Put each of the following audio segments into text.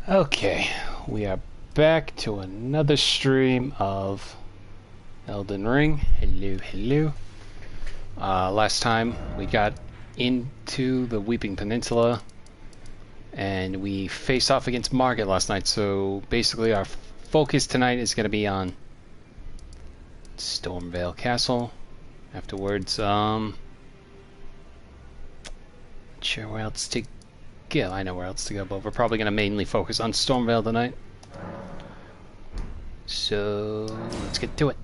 Okay, we are back to another stream of Elden Ring. Hello, hello. Last time we got into the Weeping Peninsula and we faced off against Margit last night, so basically our focus tonight is going to be on Stormvale Castle. Afterwards, sure where else to go. I know where else to go, but we're probably going to mainly focus on Stormvale tonight. So let's get to it.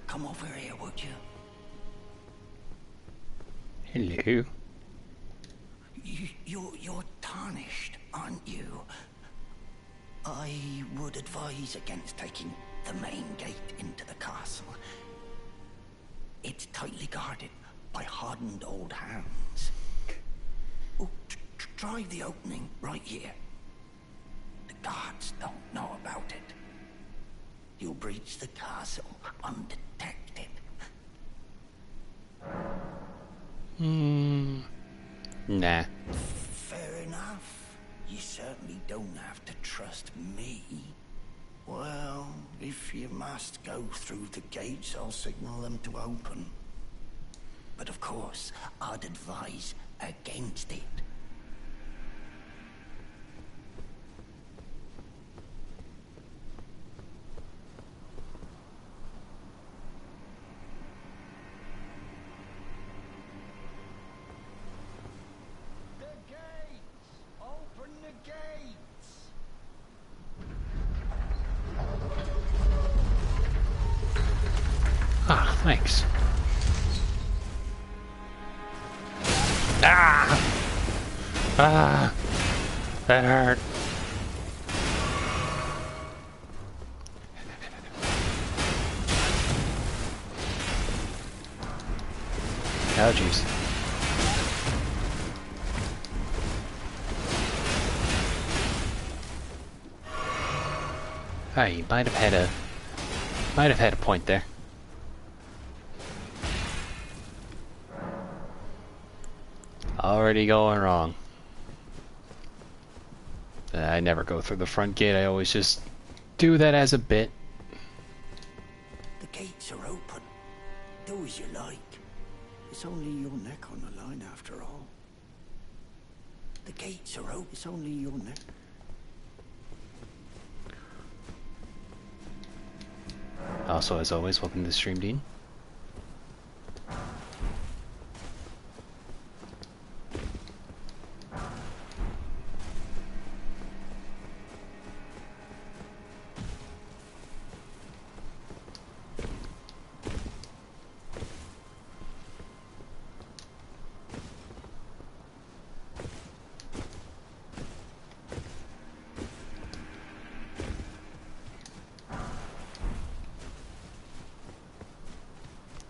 Come over here, would you? Hello. You're tarnished, aren't you? I would advise against taking the main gate into the castle. It's tightly guarded by hardened old hands. Oh, try the opening right here. The guards don't know about it. You'll breach the castle undetected. Nah. Fair enough. You certainly don't have to trust me. Well, if you must go through the gates, I'll signal them to open. But of course, I'd advise against it. Ah, thanks. Ah! Ah! That hurt. Oh, jeez. Ah, you might have had a point there. Already going wrong. I never go through the front gate. I always just do that as a bit. The gates are open. Do as you like. It's only your neck on the line after all. The gates are open. It's only your neck. Also, as always, welcome to the stream, Dean.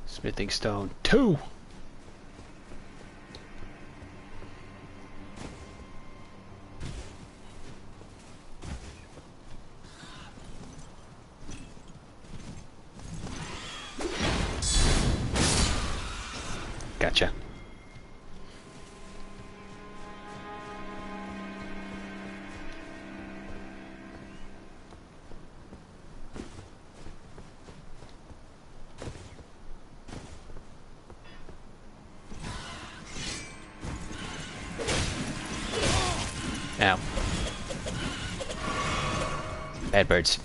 Smithing stone 2. Gotcha. Bad birds.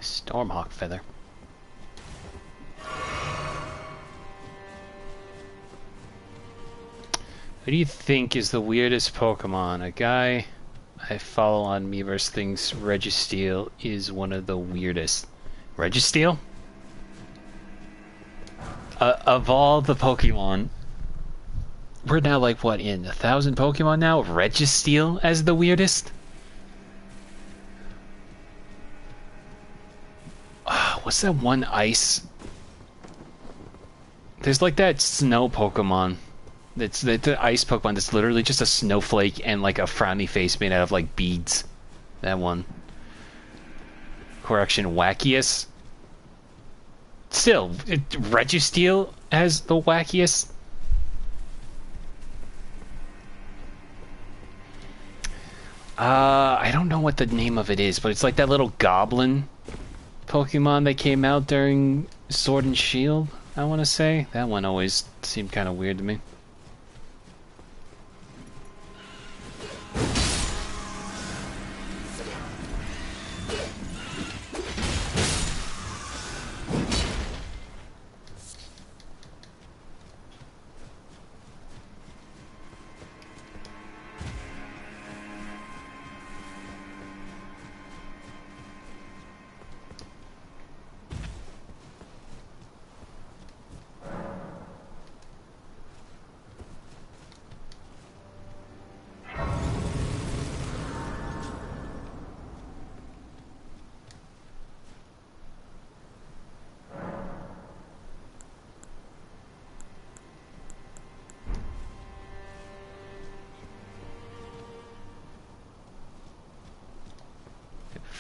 Stormhawk feather. Who do you think is the weirdest Pokemon? A guy I follow on Miiverse thinks Registeel is one of the weirdest. Registeel? Of all the Pokemon, we're now like, what, in 1,000 Pokemon now? Registeel as the weirdest? What's that one ice? There's like that snow Pokemon. It's the ice Pokemon that's literally just a snowflake and like a frowny face made out of like beads. That one. Correction, wackiest. Still, Registeel has the wackiest. I don't know what the name of it is, but it's like that little goblin Pokemon that came out during Sword and Shield, I want to say. That one always seemed kind of weird to me.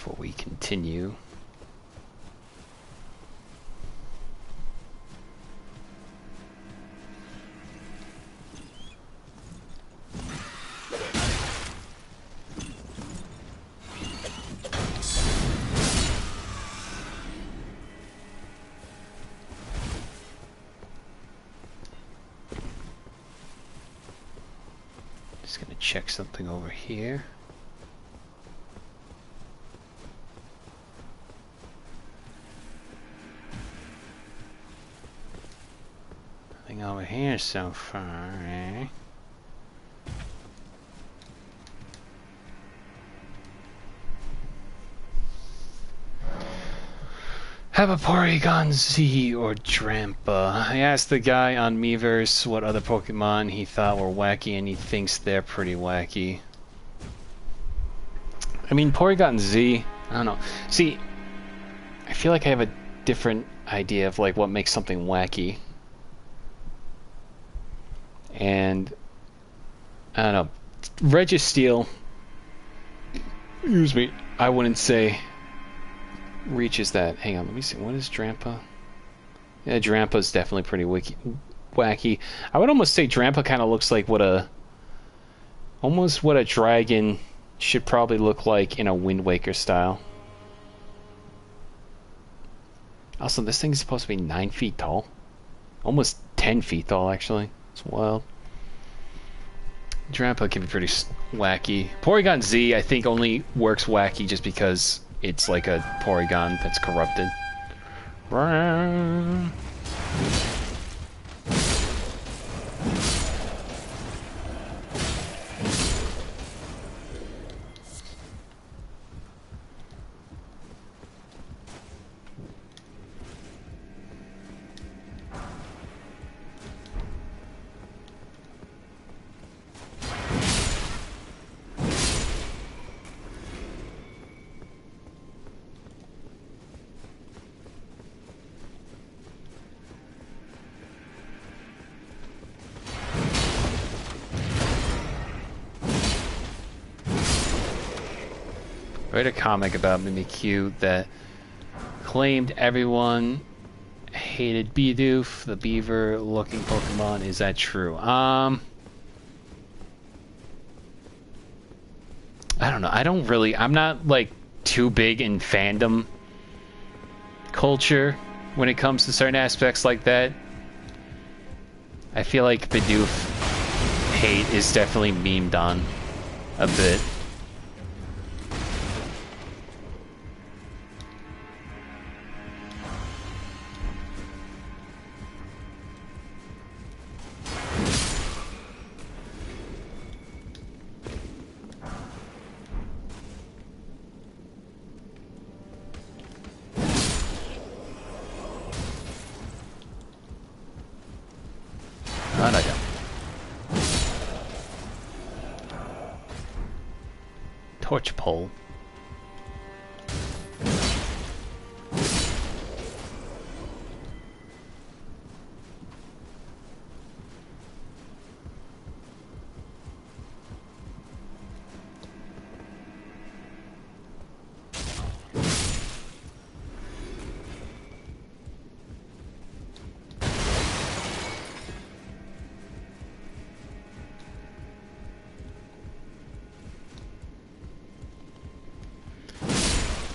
Before we continue, just gonna check something over here. Over here so far, eh? Have a Porygon Z or Drampa. I asked the guy on Miiverse what other Pokemon he thought were wacky, and he thinks they're pretty wacky. I mean, Porygon Z, I don't know. See, I feel like I have a different idea of like what makes something wacky. And I don't know, Registeel, excuse me, I wouldn't say reaches that. Hang on, let me see. What is Drampa? Yeah, Drampa's definitely pretty wacky. I would almost say Drampa kind of looks like almost what a dragon should probably look like in a Wind Waker style. Also, this thing is supposed to be 9 feet tall. Almost 10 feet tall, actually. It's wild. Drampa can be pretty wacky. Porygon Z, I think, only works wacky just because it's like a Porygon that's corrupted. Read a comic about Mimikyu that claimed everyone hated Bidoof, the beaver-looking Pokemon. Is that true? I don't know. I'm not like too big in fandom culture when it comes to certain aspects like that. I feel like Bidoof hate is definitely memed on a bit. Oh, no, no. Torch pole.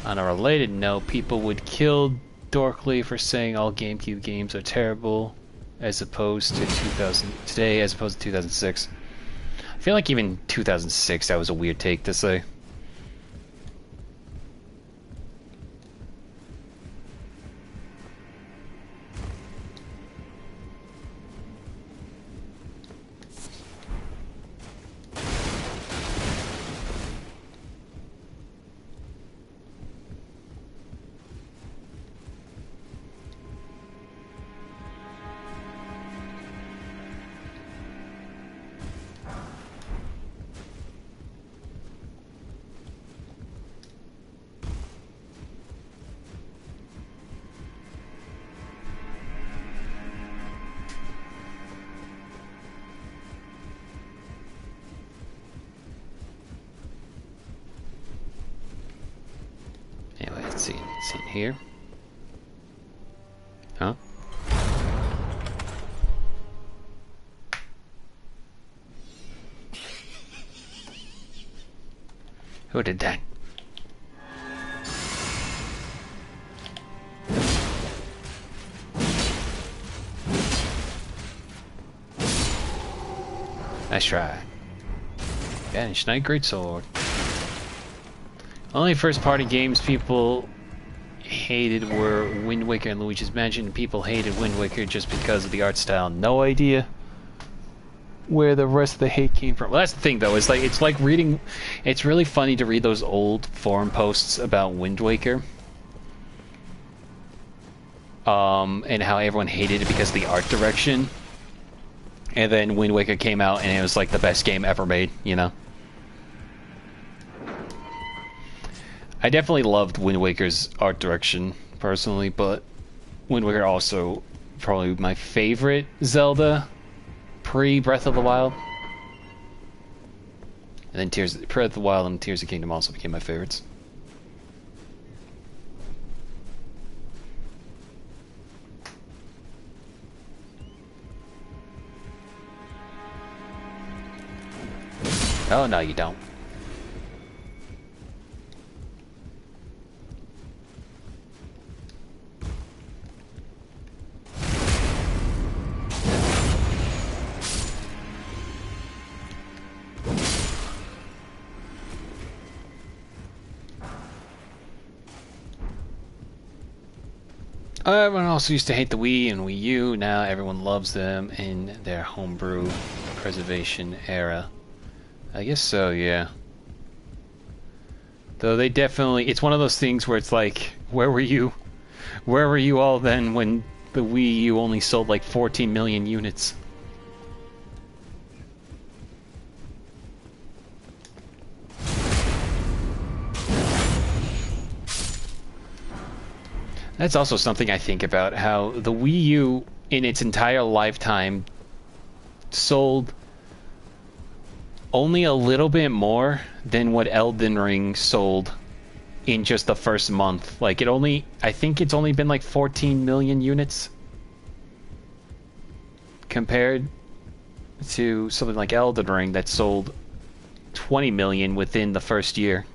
On a related note, people would kill Dorkly for saying all GameCube games are terrible as opposed to 2006. I feel like even 2006 that was a weird take to say. Anyway, let's see. It's in here. Huh? Who did that? Nice try. Vanish Knight Greatsword. Only first-party games people hated were Wind Waker and Luigi's Mansion, and people hated Wind Waker just because of the art style. No idea where the rest of the hate came from. Well, that's the thing, though. It's like reading. It's really funny to read those old forum posts about Wind Waker, and how everyone hated it because of the art direction. And then Wind Waker came out, and it was like the best game ever made. You know. I definitely loved Wind Waker's art direction, personally, but Wind Waker also probably my favorite Zelda pre-Breath of the Wild. And then Breath of the Wild and Tears of the Kingdom also became my favorites. Oh, no, you don't. Everyone also used to hate the Wii and Wii U. Now everyone loves them in their homebrew preservation era. I guess so, yeah. Though they definitely... It's one of those things where it's like, where were you? Where were you all then when the Wii U only sold like 14 million units? That's also something I think about, how the Wii U in its entire lifetime sold only a little bit more than what Elden Ring sold in just the first month. Like I think it's only been like 14 million units compared to something like Elden Ring that sold 20 million within the first year.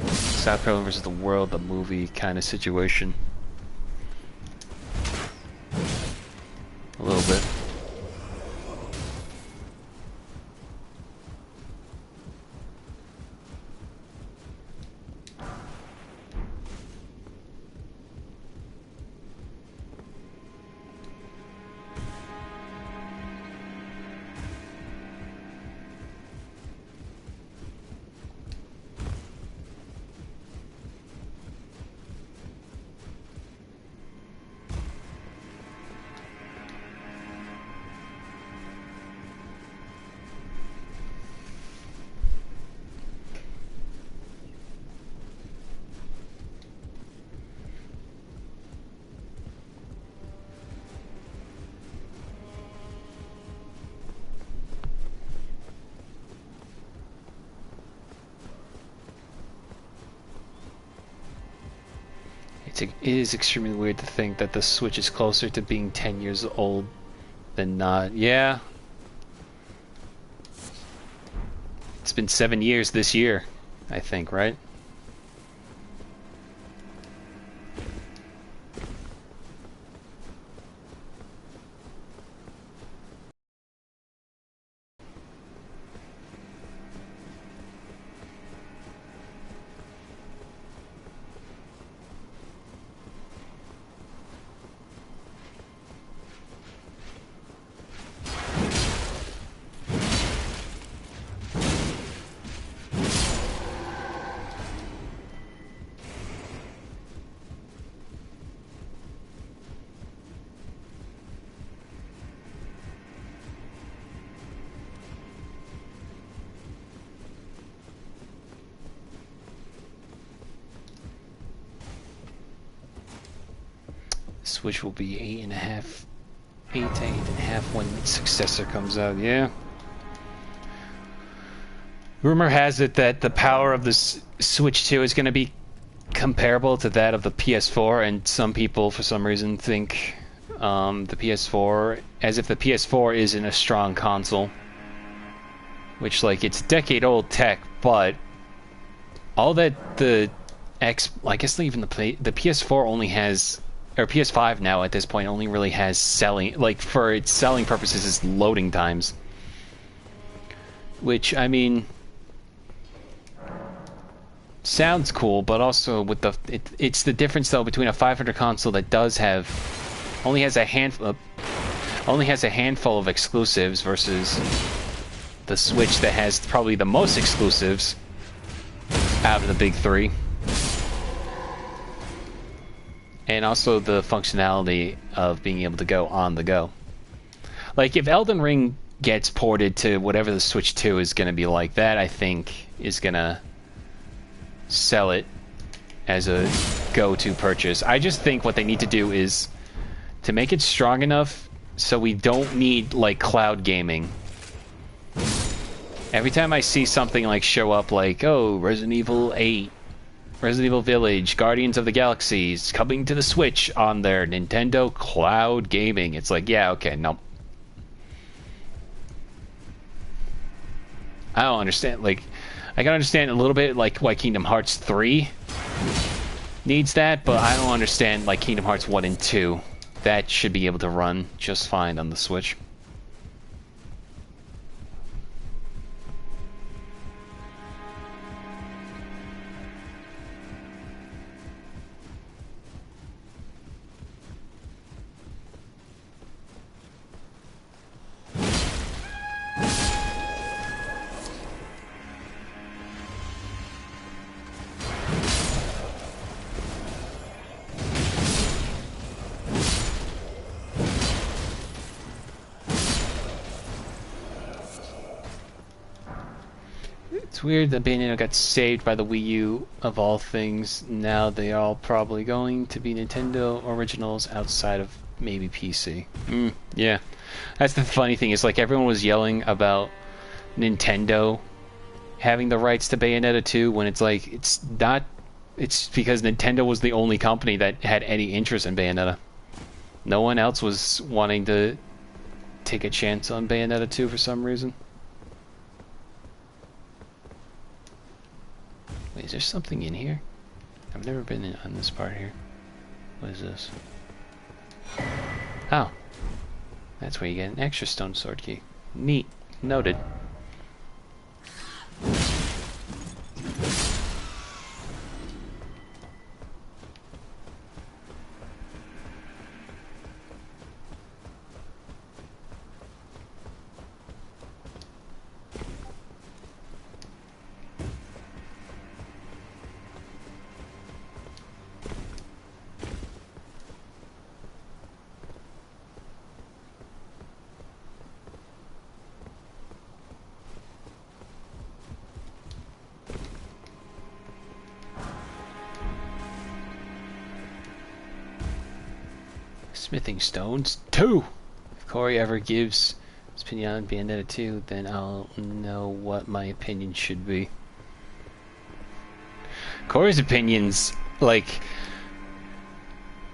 South Carolina versus the World, the movie kind of situation. A little bit. It is extremely weird to think that the Switch is closer to being 10 years old than not. Yeah. It's been 7 years this year, I think, right? Switch will be 8.5, 8 to 8.5 when its successor comes out. Yeah. Rumor has it that the power of the Switch 2 is going to be comparable to that of the PS4, and some people, for some reason, think the PS4, as if the PS4 isn't a strong console. Which, like, it's decade-old tech, but all that the I guess even the PS4 only has, or PS5 now at this point only really has selling, like, for its selling purposes, is loading times. Which, I mean, sounds cool, but also with the it's the difference though between a 500 console that does have only has a handful of exclusives versus the Switch that has probably the most exclusives out of the big three. And also the functionality of being able to go on the go. Like, if Elden Ring gets ported to whatever the Switch 2 is going to be like, that I think is going to sell it as a go-to purchase. I just think what they need to do is to make it strong enough so we don't need, like, cloud gaming. Every time I see something like show up like, oh, Resident Evil 8, Resident Evil Village, Guardians of the Galaxies coming to the Switch on their Nintendo Cloud Gaming, it's like, yeah, okay, no. I don't understand, like, I can understand a little bit, like, why Kingdom Hearts 3 needs that, but I don't understand, like, Kingdom Hearts 1 and 2. That should be able to run just fine on the Switch. It's weird that Bayonetta got saved by the Wii U of all things. Now they are all probably going to be Nintendo originals outside of maybe PC. Yeah. That's the funny thing, is like everyone was yelling about Nintendo having the rights to Bayonetta 2 when it's like, it's not, it's because Nintendo was the only company that had any interest in Bayonetta. No one else was wanting to take a chance on Bayonetta 2 for some reason. Wait, is there something in here? I've never been on this part here. What is this? Oh. That's where you get an extra stone sword key. Neat. Noted. Smithing stones 2. If Corey ever gives his opinion on Bayonetta 2, then I'll know what my opinion should be. Corey's opinions, like,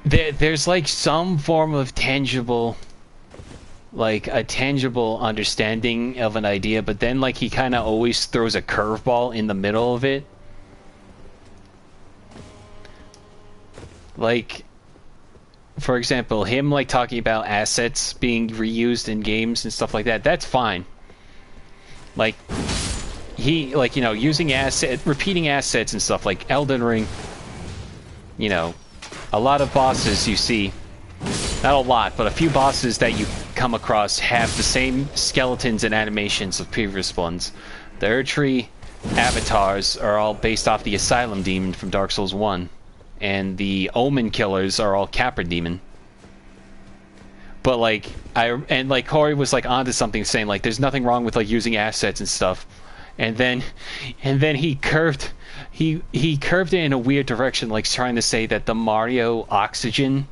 there's like some form of tangible, like a tangible understanding of an idea, but then like he kind of always throws a curveball in the middle of it. Like, for example, him like talking about assets being reused in games and stuff like that, that's fine. Like, he, like, you know, using repeating assets and stuff, like Elden Ring, you know, a lot of bosses you see, not a lot, but a few bosses that you come across have the same skeletons and animations of previous ones. The Erdtree avatars are all based off the Asylum Demon from Dark Souls 1. And the Omen killers are all Capra Demon. But like like Corey was like onto something, saying like there's nothing wrong with like using assets and stuff. And then he curved it in a weird direction, like trying to say that the Mario oxygen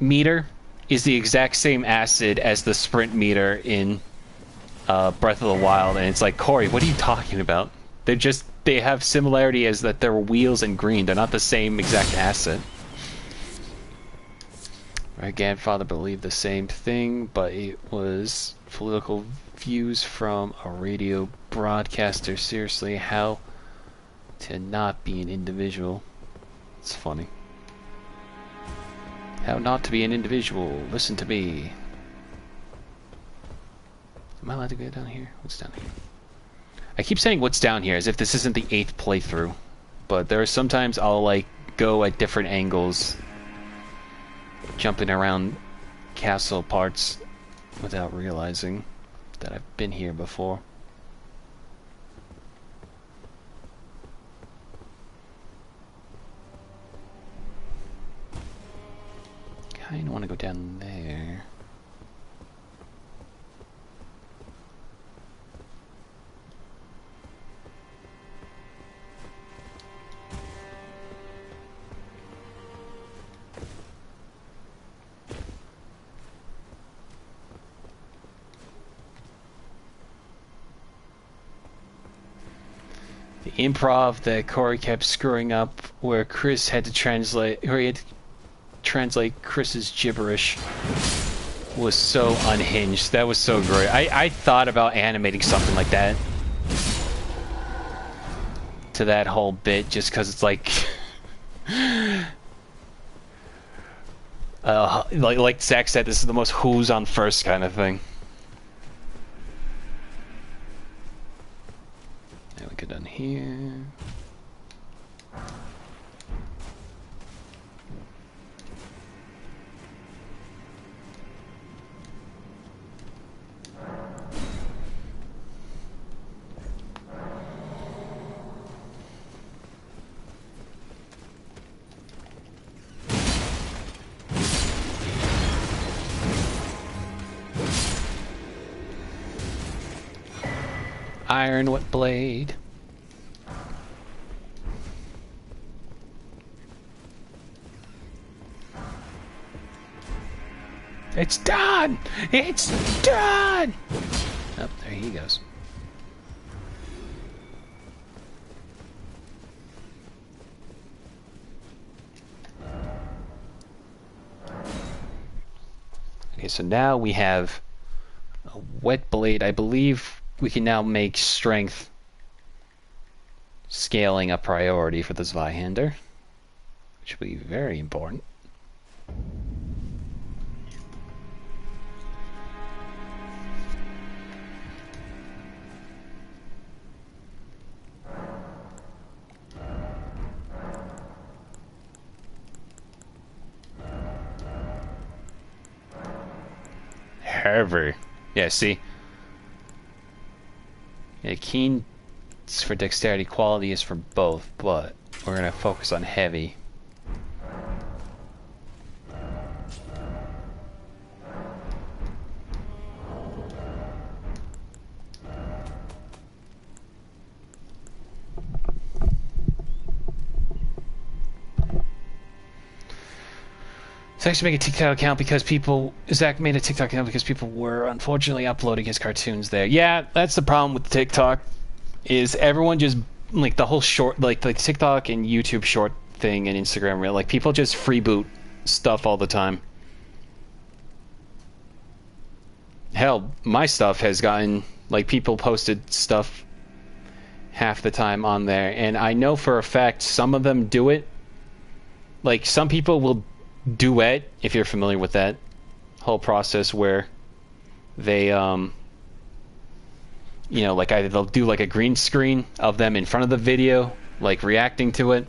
meter is the exact same acid as the sprint meter in Breath of the Wild, and it's like, Corey, what are you talking about? They have similarity as that they're wheels and green. They're not the same exact asset. My grandfather believed the same thing, but it was political views from a radio broadcaster. Seriously, how to not be an individual? It's funny. How not to be an individual. Listen to me. Am I allowed to go down here? What's down here? I keep saying what's down here as if this isn't the 8th playthrough, but there are sometimes I'll like go at different angles, jumping around castle parts without realizing that I've been here before. Kinda want to go down there. The improv that Corey kept screwing up, where Chris had to translate Chris's gibberish, was so unhinged. That was so great. I thought about animating something like that to that whole bit, just because it's like, like Zach said, this is the most who's on first kind of thing. Go down here. Iron what blade? It's done! It's done! Oh, there he goes. Okay, so now we have A wet blade. I believe we can now make strength scaling a priority for the Zweihander, which will be very important. Heavy. Yeah, see? Yeah, keen for dexterity, quality is for both, but we're gonna focus on heavy. Zach made a TikTok account because Zach made a TikTok account because people were unfortunately uploading his cartoons there. Yeah, that's the problem with TikTok, is everyone just, like, the whole short, like TikTok and YouTube short thing and Instagram Reel, like, people just freeboot stuff all the time. Hell, my stuff has gotten, like, people posted stuff half the time on there, and I know for a fact some of them do it. Like, some people will duet, if you're familiar with that whole process, where they you know, like, either they'll do like a green screen of them in front of the video, like reacting to it,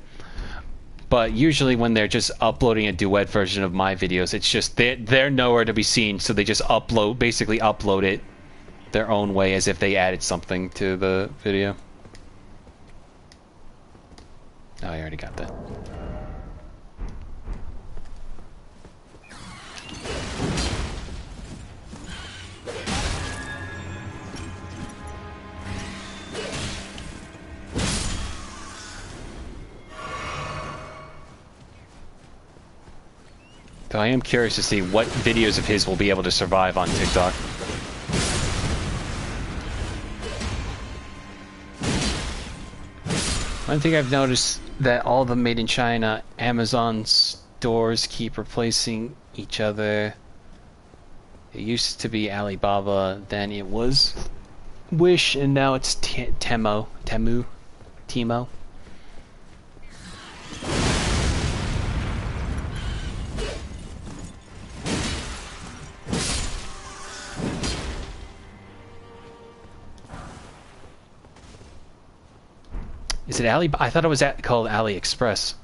but usually when they're just uploading a duet version of my videos, it's just they're nowhere to be seen, so they just basically upload it their own way as if they added something to the video. Oh, I already got that. Though I am curious to see what videos of his will be able to survive on TikTok. One thing I've noticed that all the made in China Amazon stores keep replacing each other. It used to be Alibaba, then it was Wish, and now it's Temo. Is it Ali? I thought it was called AliExpress.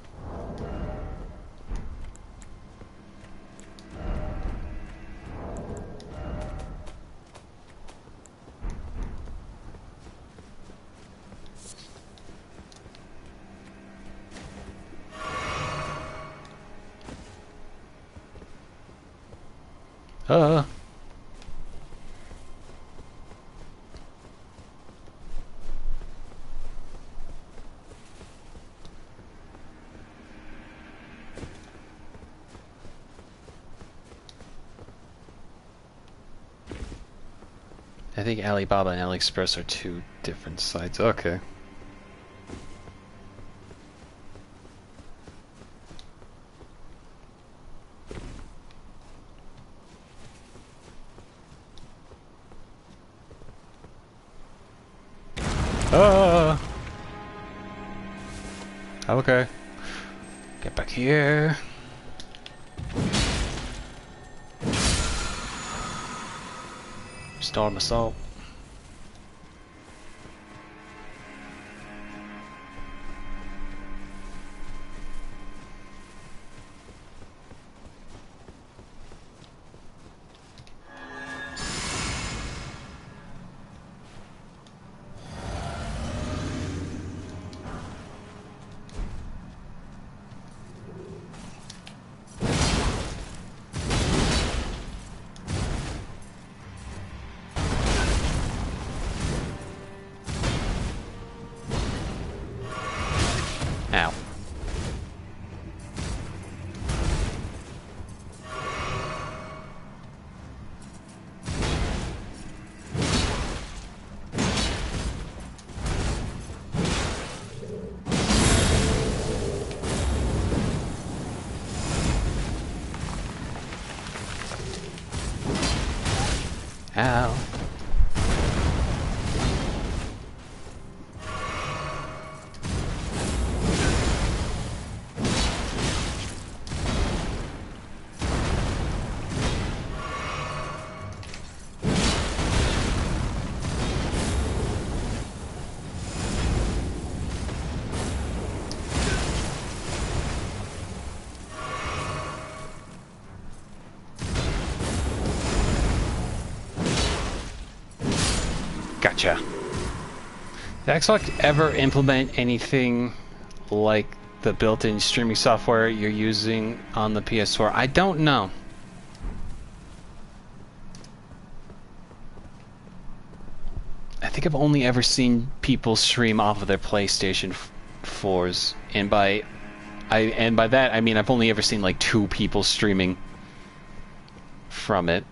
I think Alibaba and AliExpress are two different sites. Okay. Okay. Get back here. Storm assault. Ow. Gotcha. Did Xbox ever implement anything like the built-in streaming software you're using on the PS4? I don't know. I think I've only ever seen people stream off of their PlayStation 4s, and by that I mean I've only ever seen like 2 people streaming from it.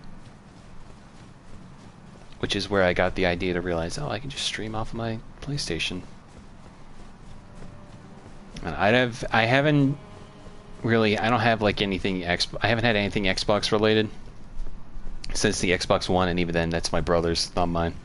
Which is where I got the idea to realize, oh, I can just stream off of my PlayStation. And I haven't really, I don't have like anything I haven't had anything Xbox related since the Xbox One, and even then, that's my brother's, not mine.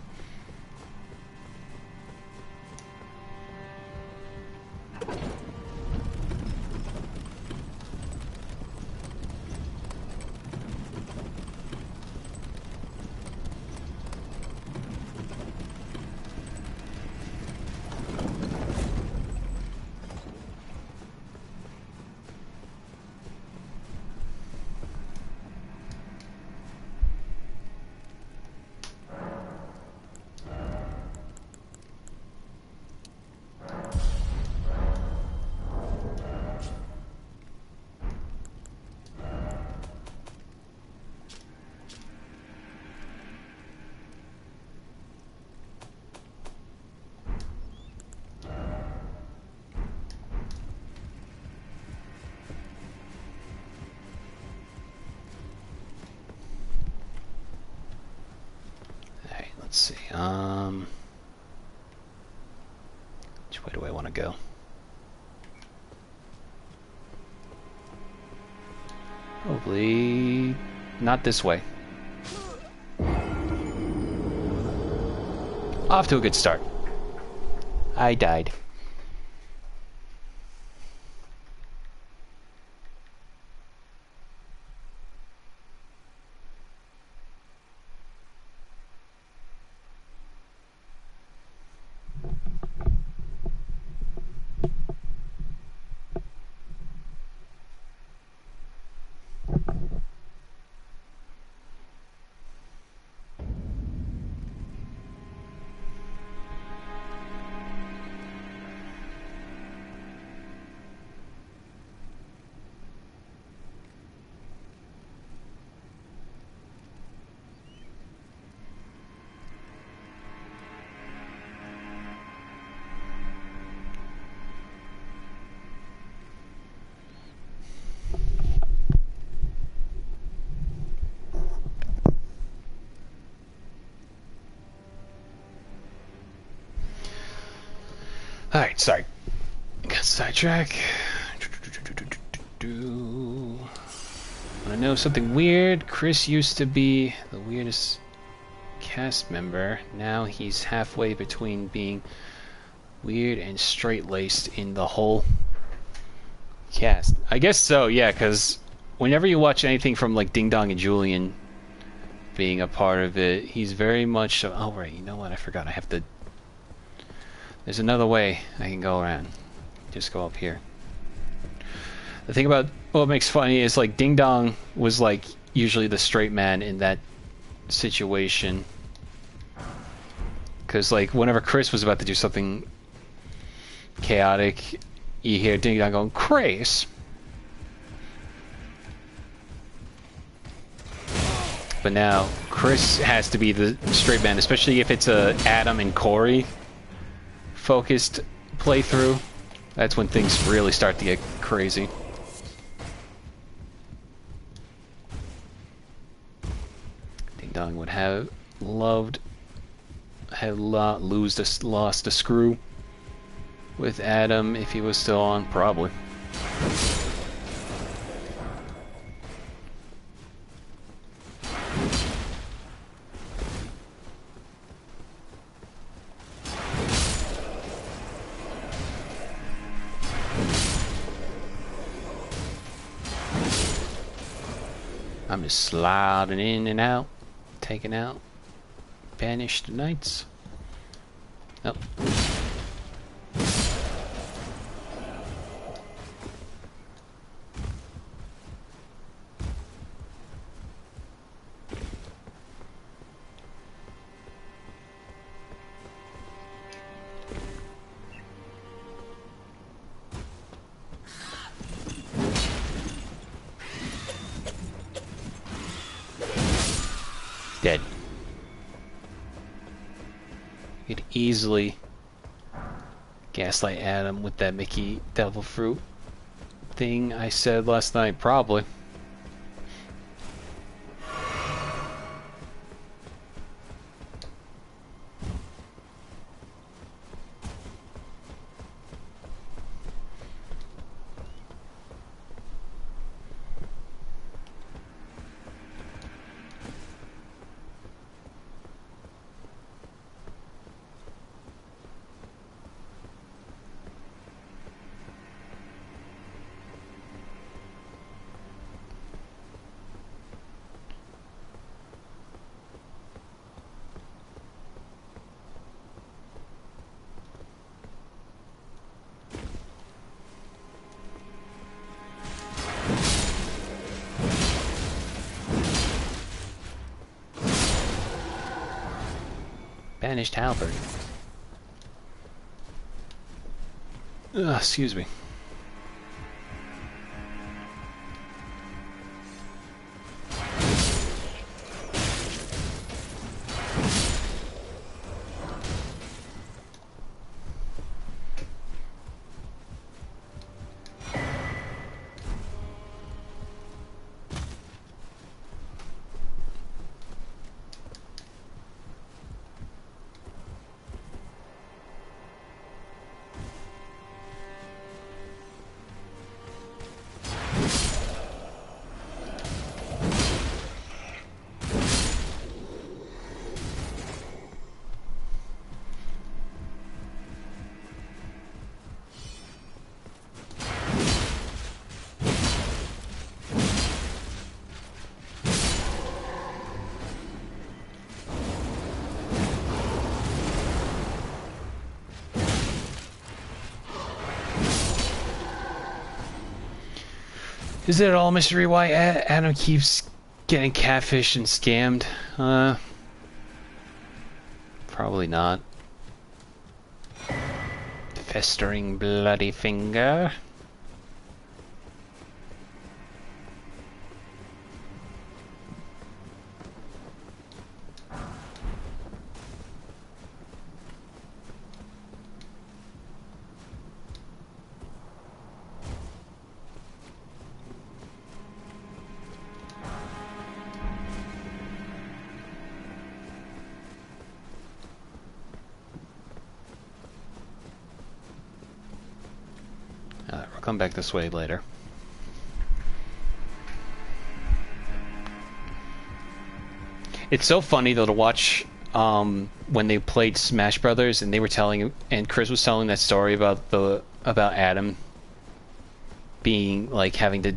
Let's see, which way do I want to go? Probably not this way. Off to a good start. I died. Alright, sorry. Got sidetrack. Wanna know something weird? Chris used to be the weirdest cast member. Now he's halfway between being weird and straight-laced in the whole cast. I guess so, yeah, because whenever you watch anything from like Ding Dong and Julian being a part of it, he's very much... Oh, right, you know what? I forgot. I have to... There's another way I can go around. Just go up here. The thing about what makes funny is like Ding Dong was like usually the straight man in that situation. Because like whenever Chris was about to do something chaotic, you hear Ding Dong going, "Chris!" But now Chris has to be the straight man, especially if it's a Adam and Corey focused playthrough. That's when things really start to get crazy. Ding Dong would have lost a screw with Adam if he was still on, probably. I'm just sliding in and out, taking out banished knights. Oh. Dead. You could easily gaslight Adam with that Mickey Devil Fruit thing I said last night, probably. Banished halberd. Excuse me. Is it all mystery why Adam keeps getting catfished and scammed? Probably not. Festering bloody finger. We'll come back this way later. It's so funny though to watch when they played Smash Brothers and they were telling, and Chris was telling that story about Adam being like having to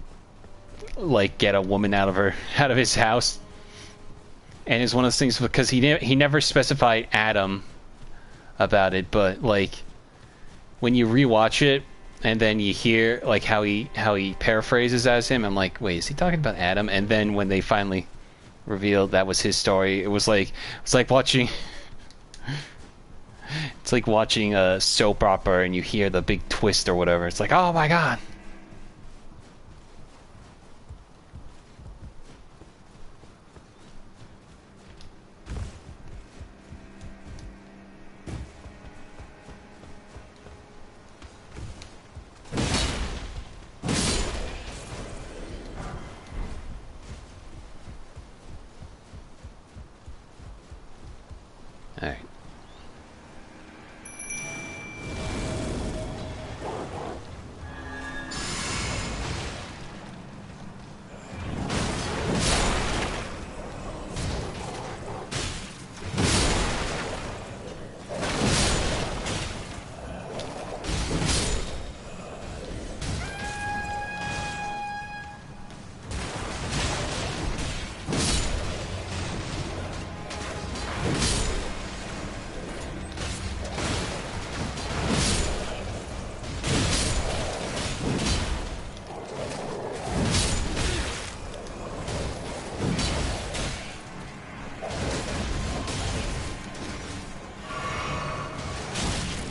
like get a woman out of his house, and it's one of those things because he never specified Adam about it, but like when you rewatch it and then you hear like how he paraphrases as him, I'm like, wait, is he talking about Adam? And then when they finally revealed that was his story, it's like watching it's like watching a soap opera and you hear the big twist or whatever. It's like, oh my god. Alright.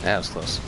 That was close.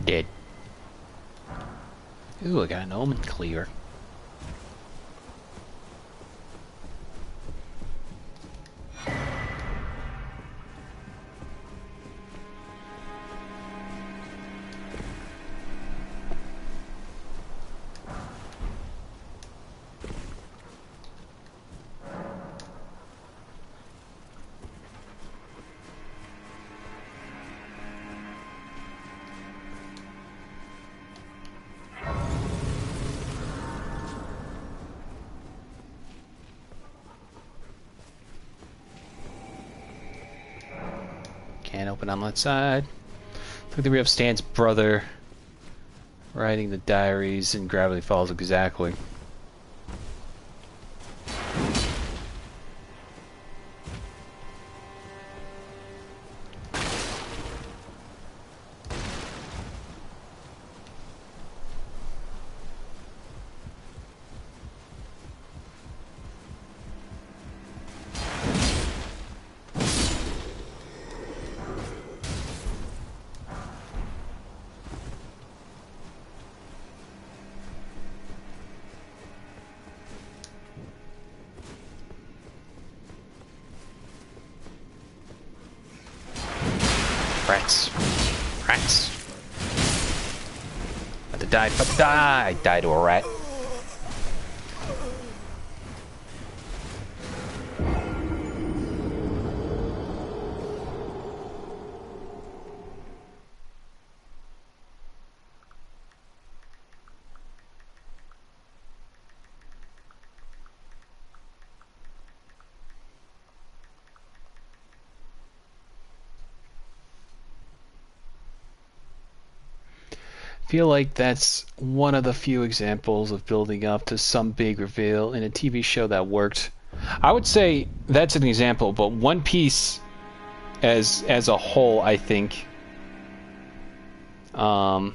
Dead. Ooh, I got an omen cleaver. Can't open on that side. Look at the real Stan's brother writing the diaries in Gravity Falls exactly. Rats. Rats. About to die. About to die. Die to a rat. Feel like that's one of the few examples of building up to some big reveal in a TV show that worked. I would say that's an example, but One Piece as a whole, I think One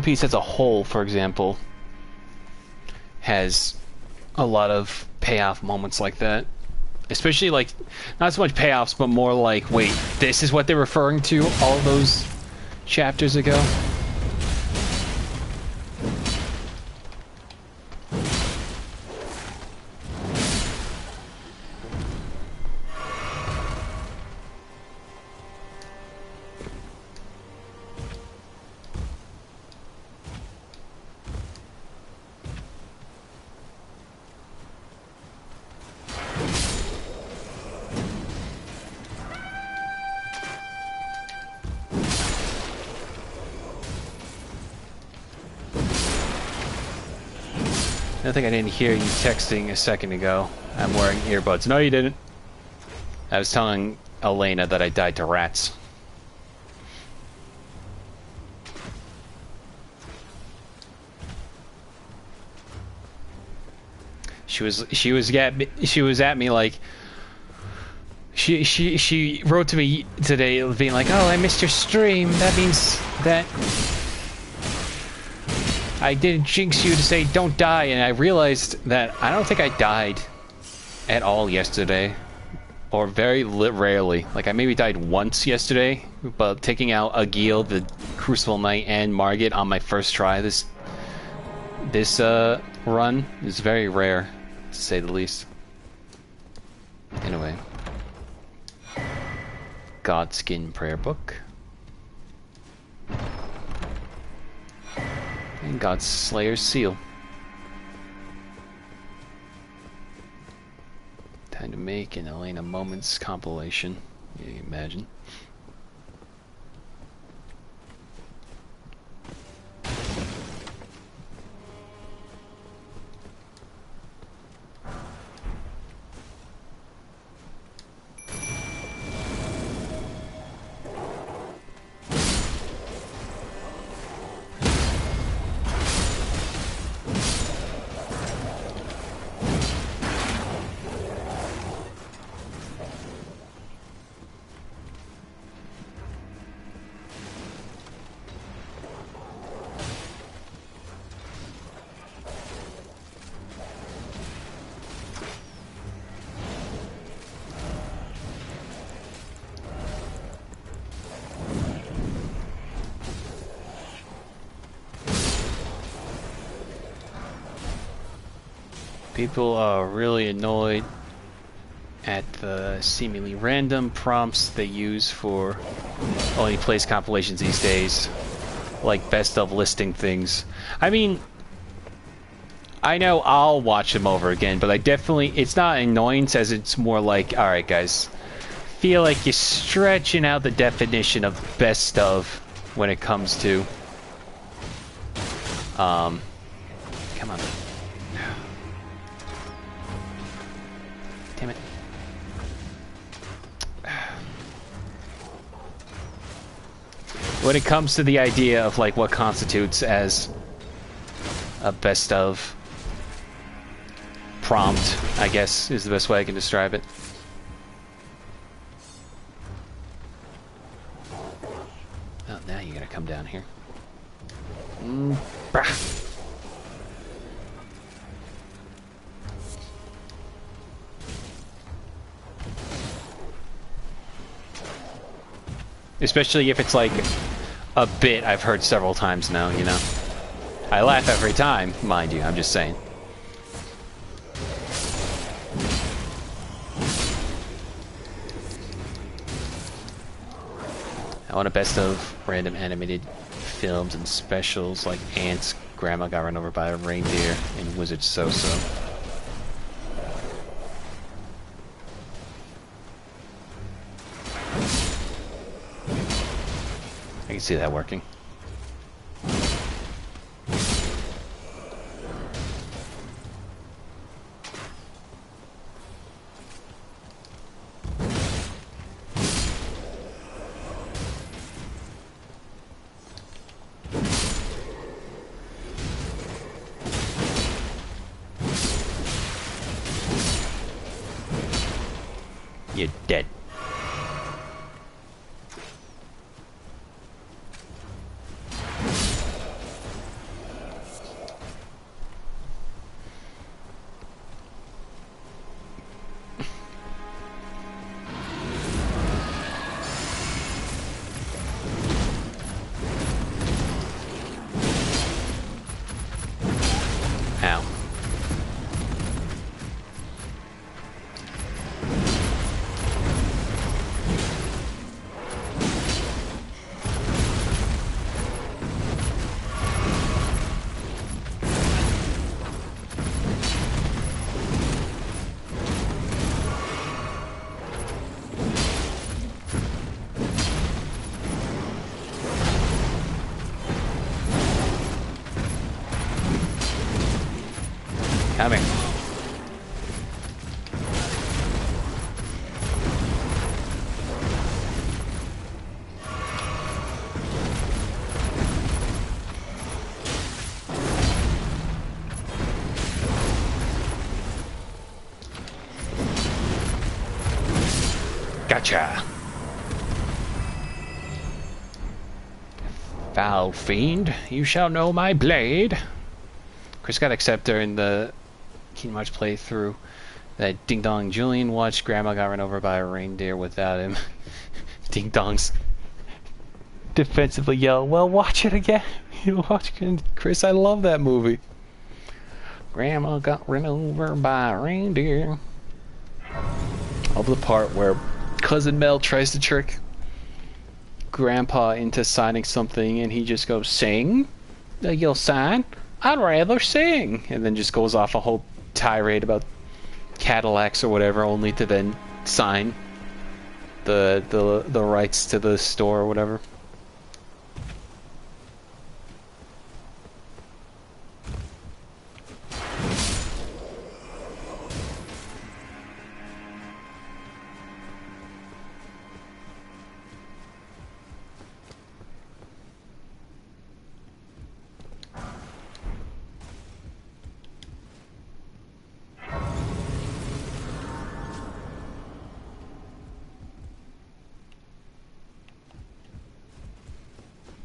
Piece as a whole, for example, has a lot of payoff moments like that. Especially, like, not so much payoffs, but more like, wait, this is what they're referring to all those chapters ago? I think I didn't hear you texting a second ago. I'm wearing earbuds. No, you didn't. I was telling Elena that I died to rats. She was at me like she wrote to me today being like, "Oh, I missed your stream. That means that I didn't jinx you to say don't die, and I realized that I don't think I died at all yesterday. Or very rarely. Like, I maybe died once yesterday, but taking out Agil, the Crucible Knight, and Margit on my first try this run is very rare, to say the least. Anyway. Godskin Prayer Book. And God's Slayer's Seal. Time to make an Elena Moments compilation. You imagine. People are really annoyed at the seemingly random prompts they use for only plays compilations these days, like best of listing things. I mean, I know I'll watch them over again, but I definitely, it's not annoyance as it's more like, alright guys, feel like you're stretching out the definition of best of when it comes to come on. Damn it. When it comes to the idea of like what constitutes as a best of prompt, I guess is the best way I can describe it. Oh, now you gotta come down here. Brah. Especially if it's like a bit I've heard several times now, you know. I laugh every time, mind you, I'm just saying. I want a best of random animated films and specials like Ant's grandma got run over by a reindeer and Wizard So-So. I can see that working. You're dead. Coming. Gotcha. Foul fiend, you shall know my blade. Chris got accepted during the Kingdom Hearts playthrough that Ding Dong Julian watched. Grandma got run over by a reindeer without him. Ding Dong's defensively yell, "Well, watch it again." You watch it, Chris. I love that movie. Grandma got run over by a reindeer. I love the part where Cousin Mel tries to trick Grandpa into signing something, and he just goes, "Sing? You'll sign? I'd rather sing," and then just goes off a whole tirade about Cadillacs or whatever, only to then sign the rights to the store or whatever.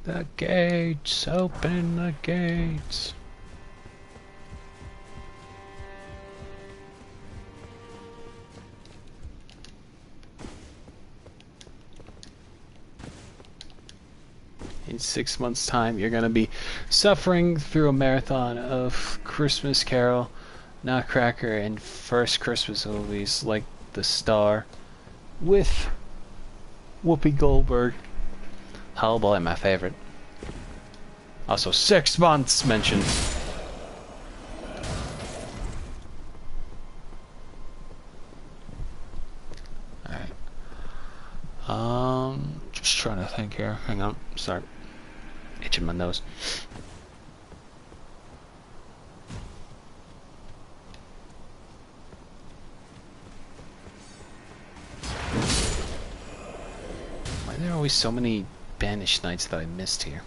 The gates, open the gates. In 6 months' time, you're going to be suffering through a marathon of Christmas Carol, Nutcracker, and first Christmas movies like The Star with Whoopi Goldberg. Hellboy, my favorite. Also, 6 months mentioned. Alright. Just trying to think here. Hang on. Sorry. Itching my nose. Why are there always so many Banished Nights that I missed here?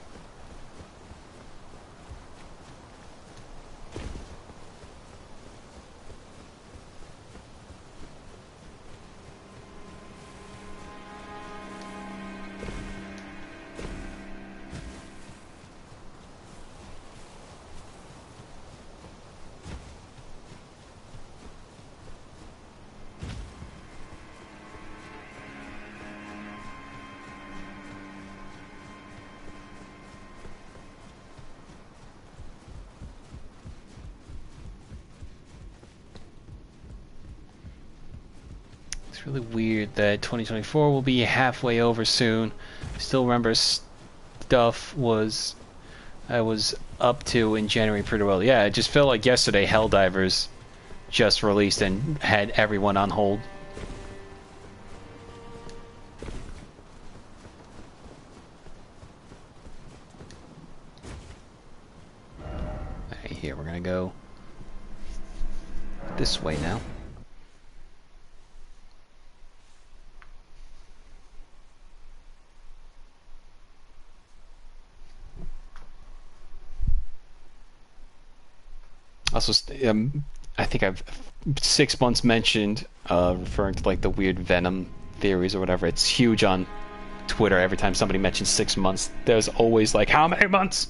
It's really weird that 2024 will be halfway over soon. I still remember stuff I was up to in January pretty well. Yeah, it just felt like yesterday Helldivers just released and had everyone on hold. Alright, here we're gonna go this way now. Also, I think I've 6 months mentioned, referring to like the weird Venom theories or whatever. It's huge on Twitter. Every time somebody mentions 6 months, there's always like, how many months?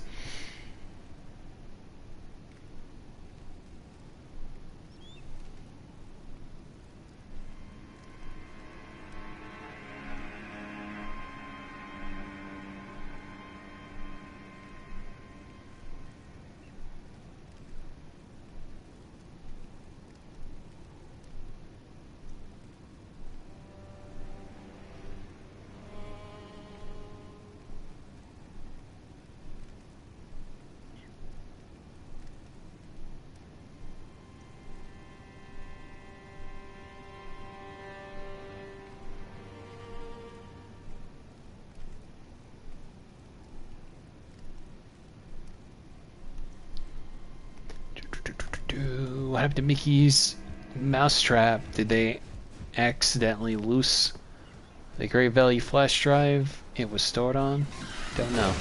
What happened to Mickey's mousetrap? Did they accidentally lose the Great Value flash drive it was stored on? Don't know.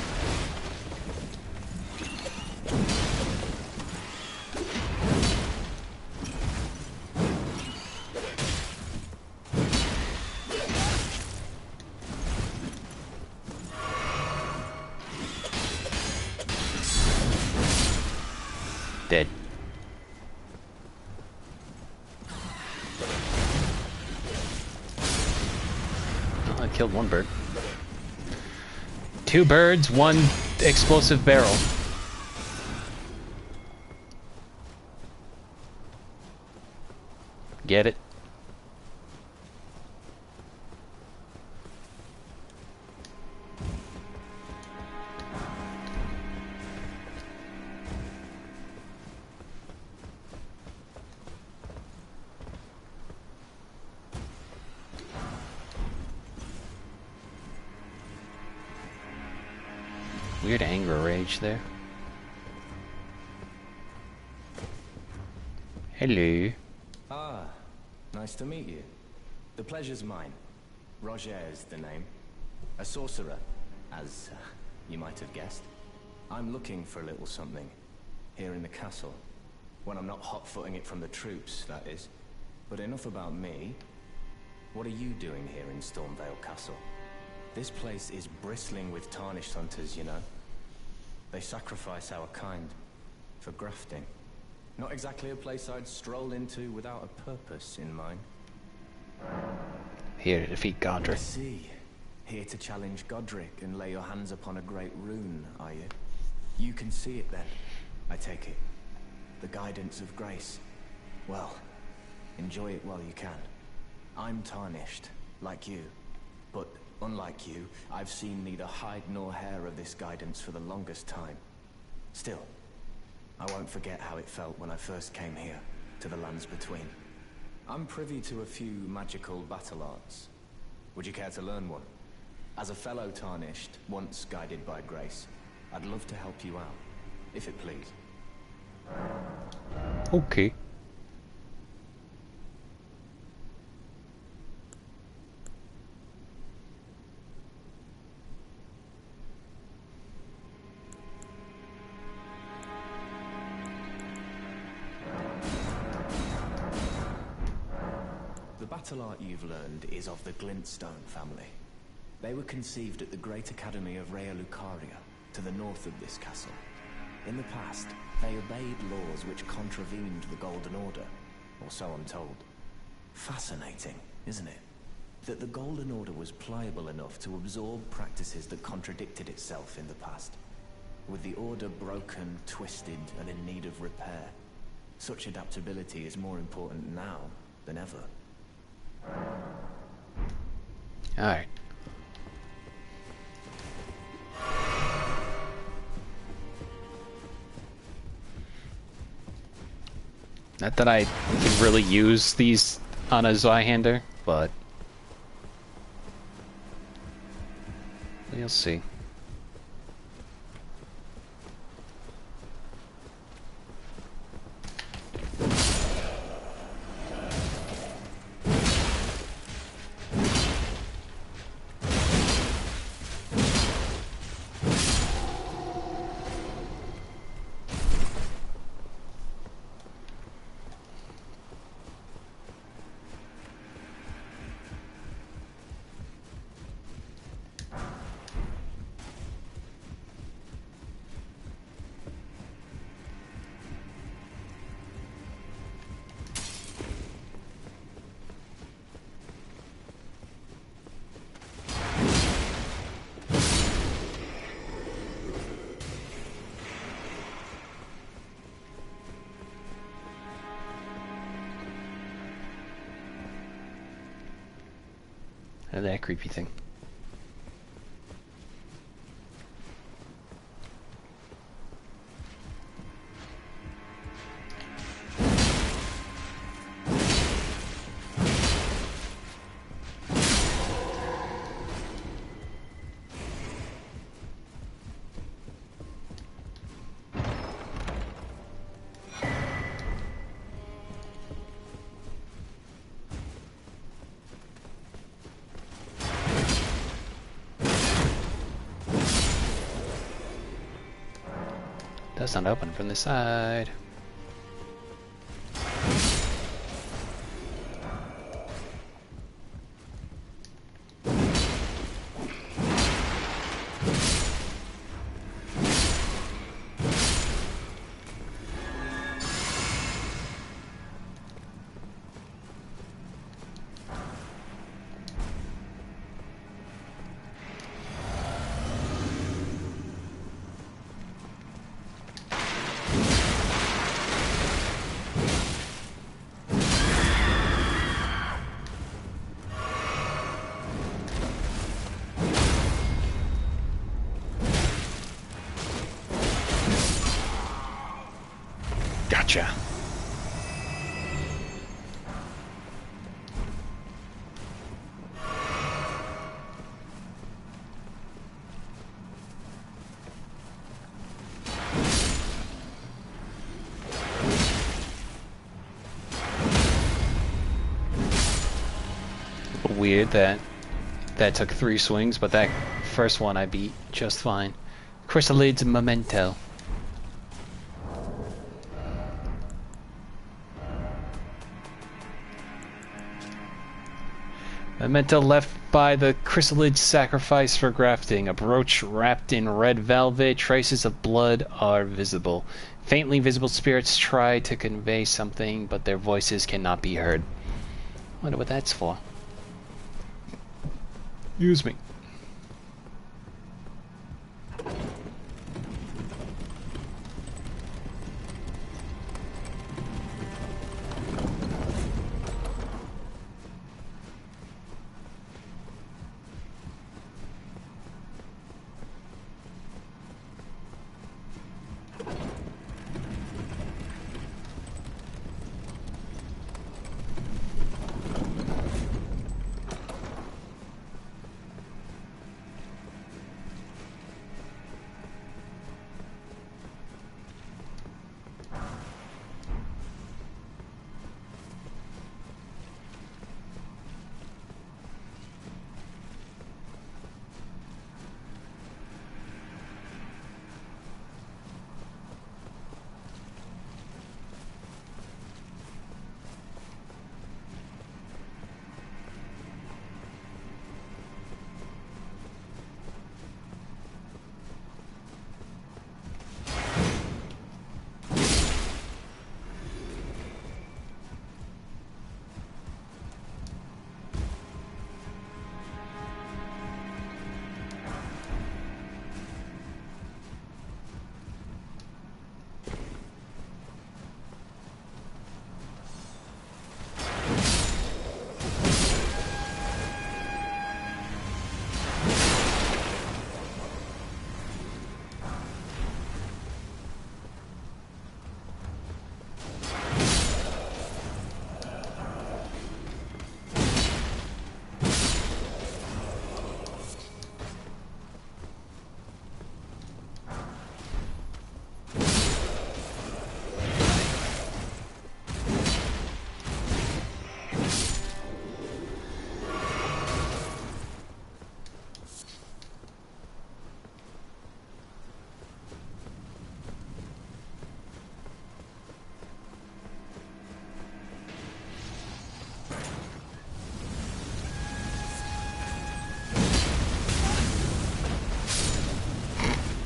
Dead. killed one bird. Two birds, one explosive barrel. Get it? Weird anger rage there. Hello. Ah, nice to meet you. The pleasure's mine. Roger is the name. A sorcerer, as you might have guessed. I'm looking for a little something here in the castle. When I'm not hot-footing it from the troops, that is. But enough about me. What are you doing here in Stormvale Castle? This place is bristling with tarnished hunters, you know. They sacrifice our kind for grafting. Not exactly a place I'd stroll into without a purpose in mind. Here to defeat I Godric. see. Here to challenge Godric and lay your hands upon a great rune, are you? You can see it then, I take it. The guidance of grace. Well, enjoy it while you can. I'm tarnished, like you. But unlike you, I've seen neither hide nor hair of this guidance for the longest time. Still, I won't forget how it felt when I first came here, to the lands between. I'm privy to a few magical battle arts. Would you care to learn one? As a fellow tarnished, once guided by grace, I'd love to help you out, if it please. Okay. The battle art you've learned is of the Glintstone family. They were conceived at the Great Academy of Rea Lucaria, to the north of this castle. In the past, they obeyed laws which contravened the Golden Order, or so I'm told. Fascinating, isn't it? That the Golden Order was pliable enough to absorb practices that contradicted itself in the past. With the Order broken, twisted, and in need of repair, such adaptability is more important now than ever. Alright. Not that I can really use these on a Zweihander, but we'll see. And that creepy thing. Does not open from the side. Gotcha. Weird that took 3 swings, but that first one I beat just fine. Chrysalids Memento. Memento left by the chrysalid sacrifice for grafting. A brooch wrapped in red velvet. Traces of blood are visible. Faintly visible spirits try to convey something, but their voices cannot be heard. Wonder what that's for. Use me.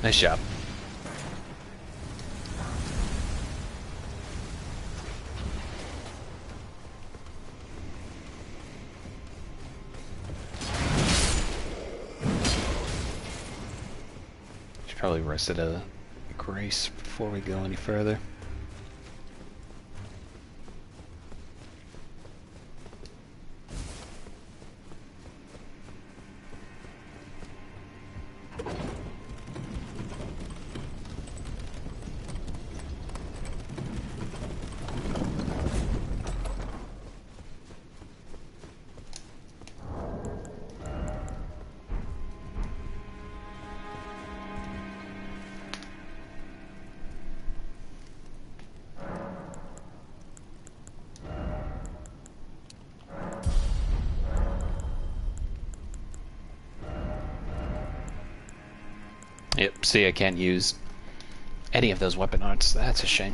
Nice job. Should probably rest it a grace before we go any further. Yep, see, I can't use any of those weapon arts. That's a shame.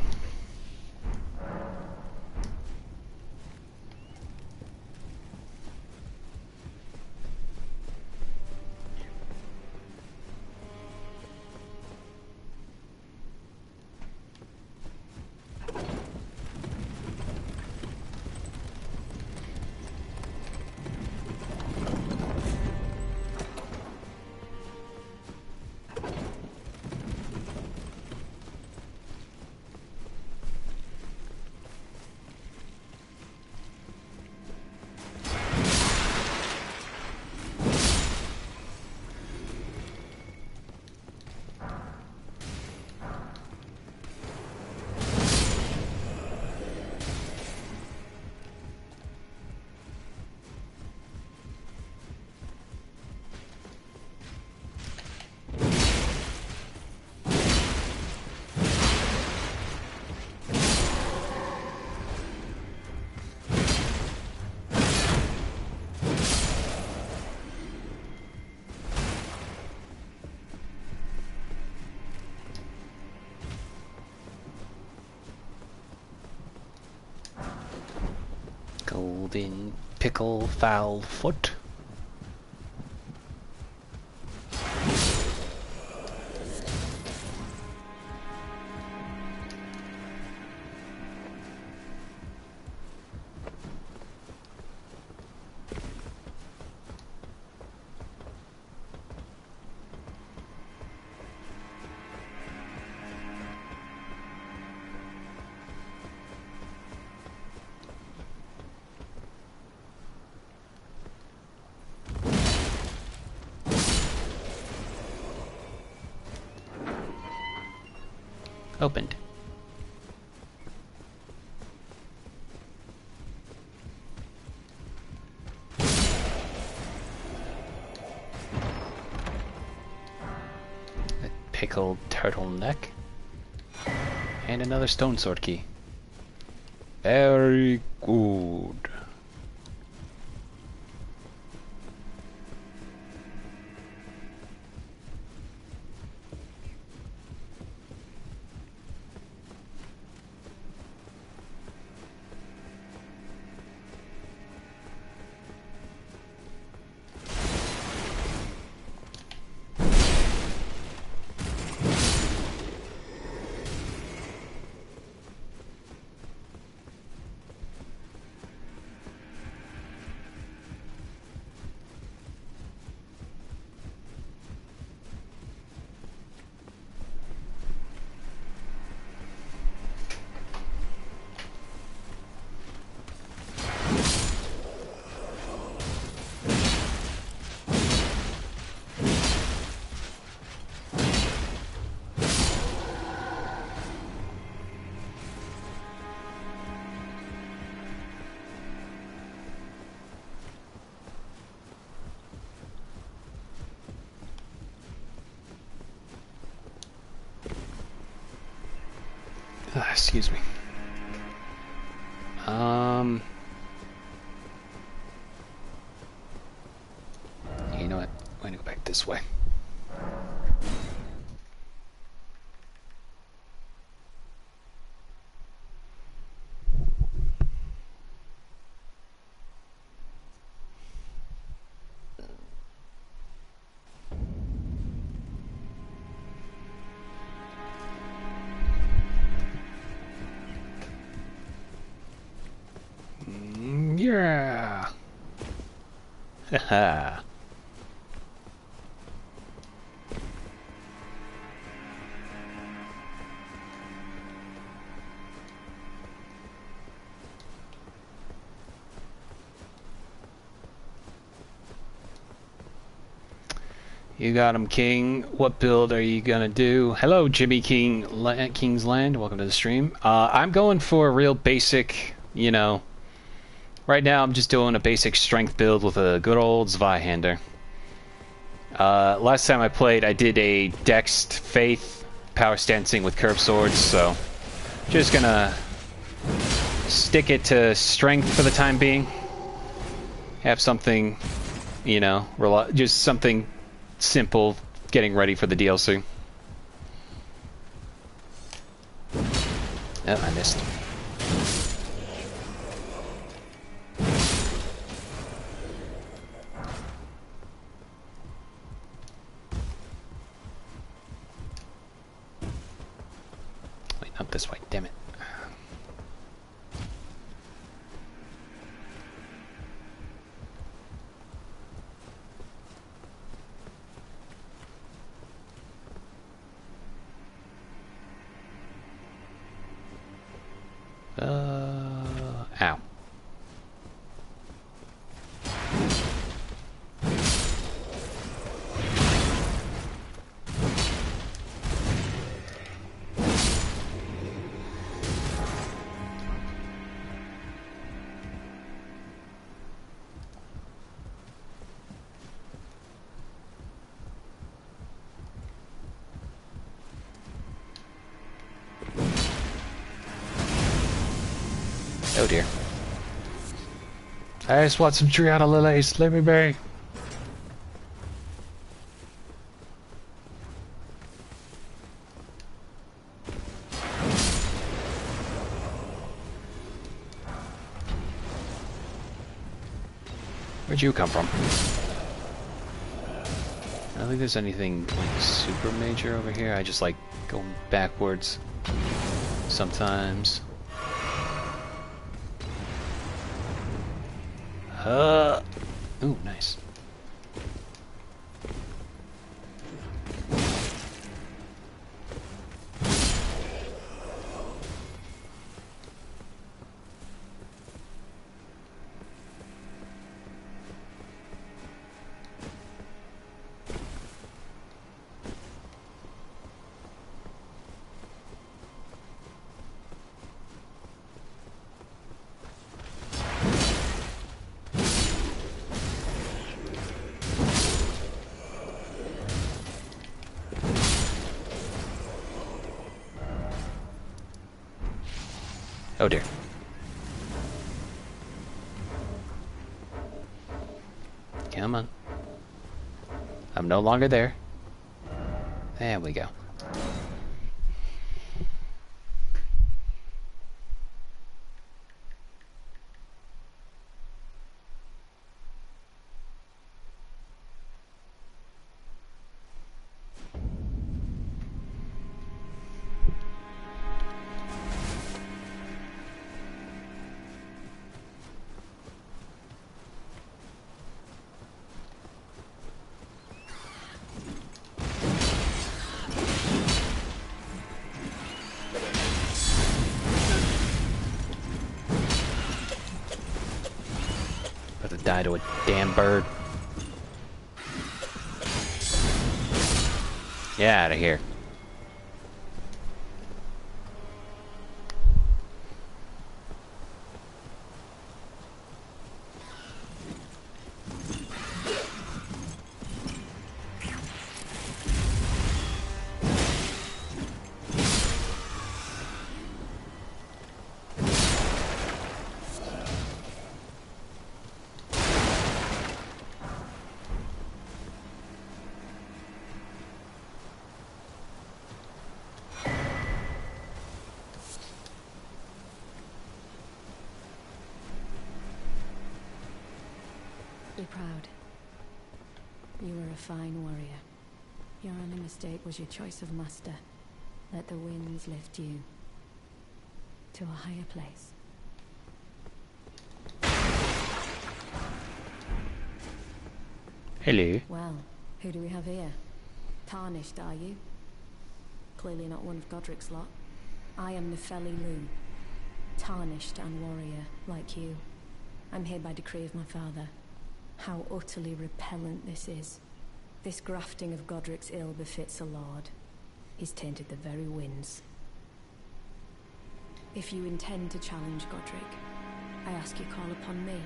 Golden pickle foul foot. Opened. A pickled turtleneck. And another stone sword key. Very good. Excuse me. You know what? I'm gonna go back this way. Yeah. Haha. You got him, King. What build are you gonna do? Hello, Jimmy King, King's Land. Welcome to the stream. I'm going for a real basic, you know. Right now, I'm just doing a basic strength build with a good old Zweihander. Last time I played, I did a Dexed Faith power stancing with curved swords, so just gonna stick it to strength for the time being. Have something, you know, just something simple, getting ready for the DLC. Oh, I missed. Wait, not this way, damn it. Ow. Oh dear. I just want some Triana lilies. Let me be. Where'd you come from? I don't think there's anything like super major over here. I just like going backwards sometimes. Ooh, nice. Oh dear. Come on. I'm no longer there. There we go. About to die to a damn bird. Get out of here. Be proud. You were a fine warrior. Your only mistake was your choice of master. Let the winds lift you to a higher place. Hello. Well, who do we have here? Tarnished, are you? Clearly not one of Godric's lot. I am Nefeli Lu. Tarnished and warrior, like you. I'm here by decree of my father. How utterly repellent this is. This grafting of Godric's ill befits a lord. He's tainted the very winds. If you intend to challenge Godric, I ask you call upon me.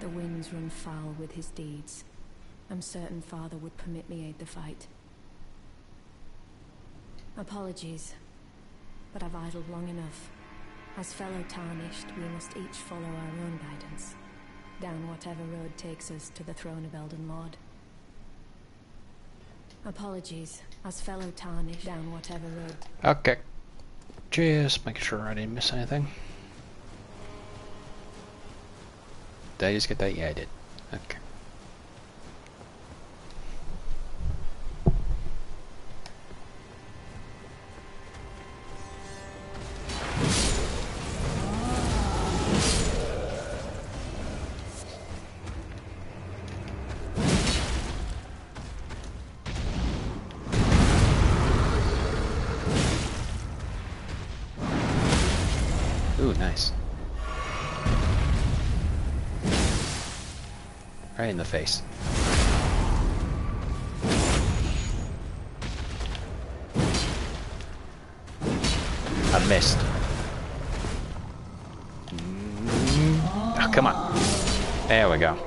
The winds run foul with his deeds. I'm certain father would permit me aid the fight. Apologies, but I've idled long enough. As fellow Tarnished, we must each follow our own guidance. Down whatever road takes us to the throne of Elden Lord. Apologies, as fellow Tarnished, down whatever road. Okay. Just making sure I didn't miss anything. Did I just get that? Yeah, I did. Okay. Ooh, nice. Right in the face. I missed. Oh, come on. There we go.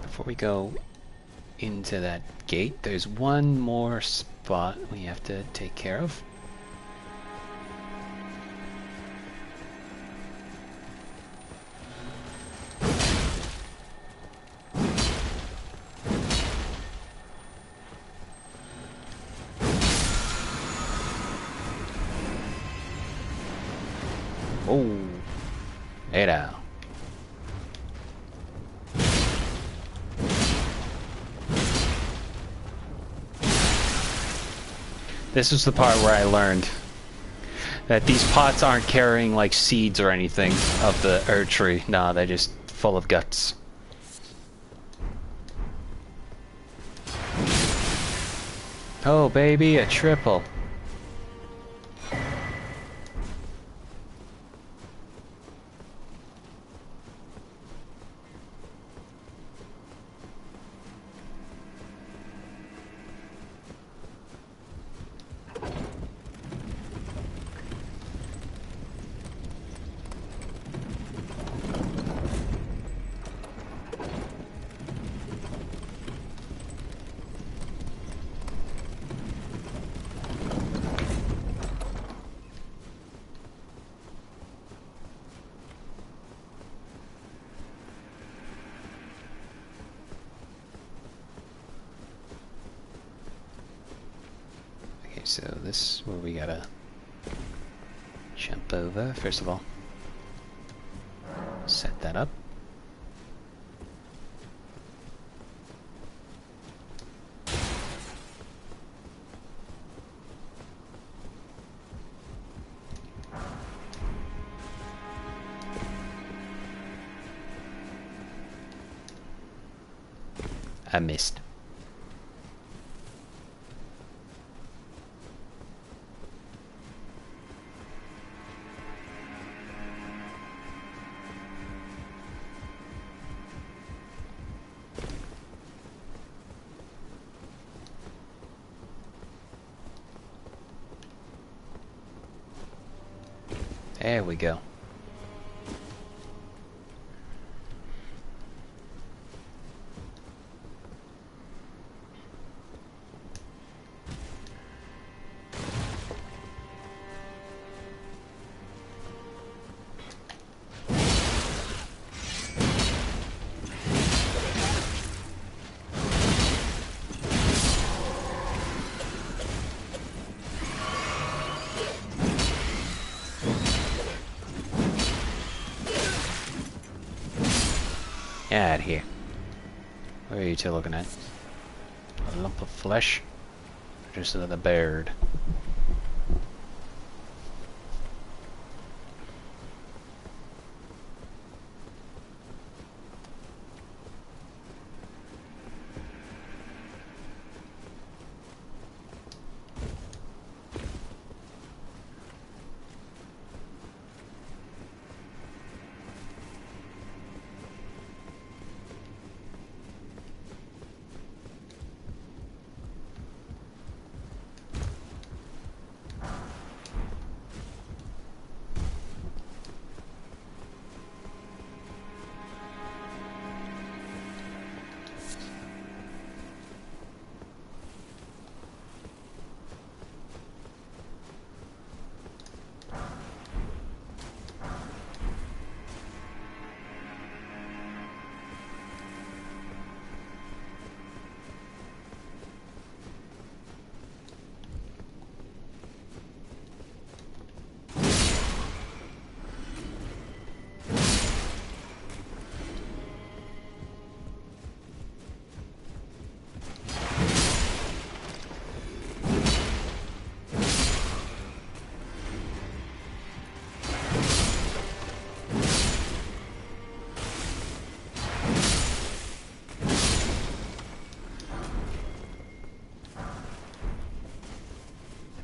Before we go into that gate, there's one more spot we have to take care of. Oh, hey now. This is the part where I learned that these pots aren't carrying like seeds or anything of the Erdtree. Nah, they're just full of guts. Oh baby, a triple. So this is where we gotta jump over, first of all. Set that up. I missed. There we go. Get out of here. What are you two looking at? A lump of flesh? Or just another bird?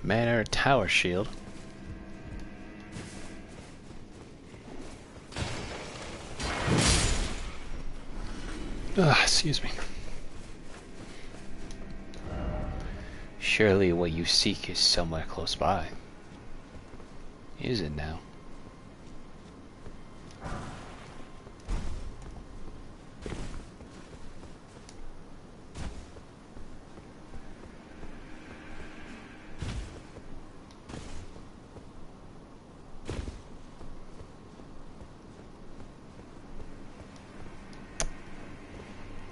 Manor tower shield. Excuse me. Surely what you seek is somewhere close by. Is it now?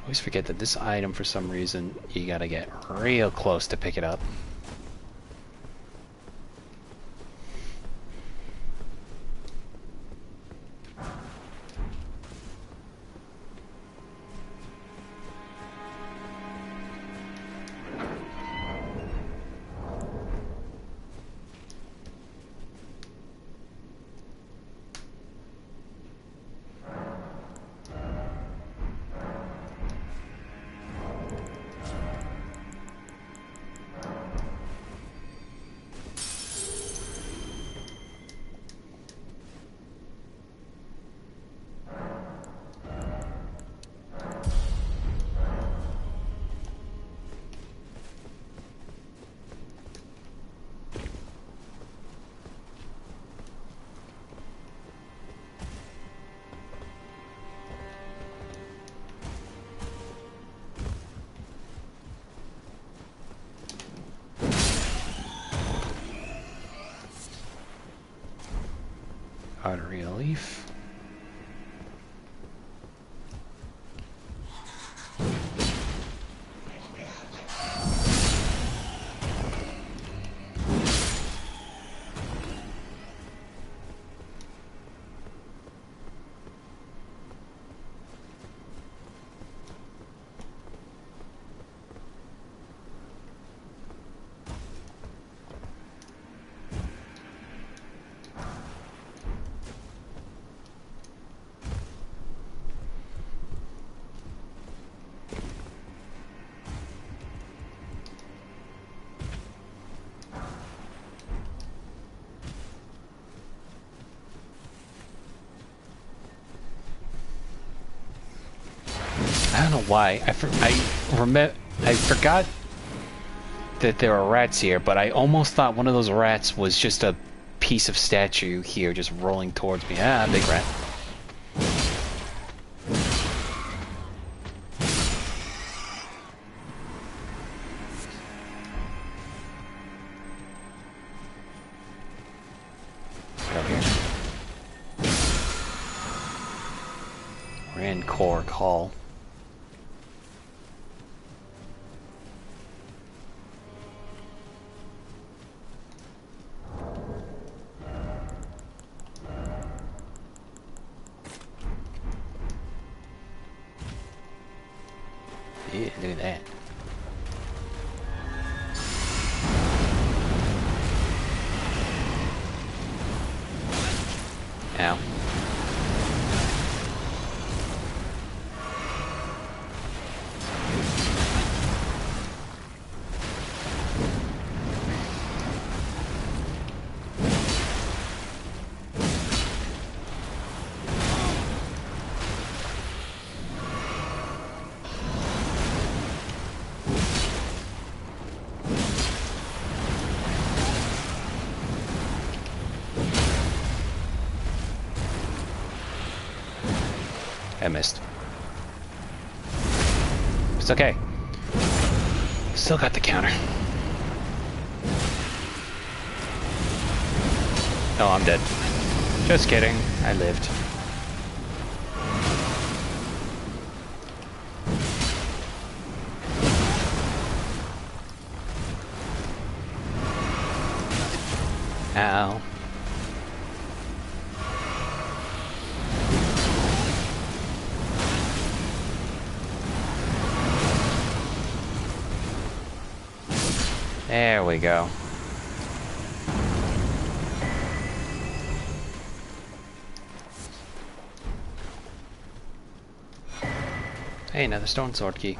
I always forget that this item, for some reason, you gotta get real close to pick it up. Artery leaf. I don't know why. I forgot that there were rats here, but I almost thought one of those rats was just a piece of statue here just rolling towards me. Ah, big rat. Get over here. We're in Cork Hall. Yeah, look at that. Ow. I missed. It's okay. Still got the counter. Oh, I'm dead. Just kidding. I lived. Ow. There we go. Hey, another stone sword key.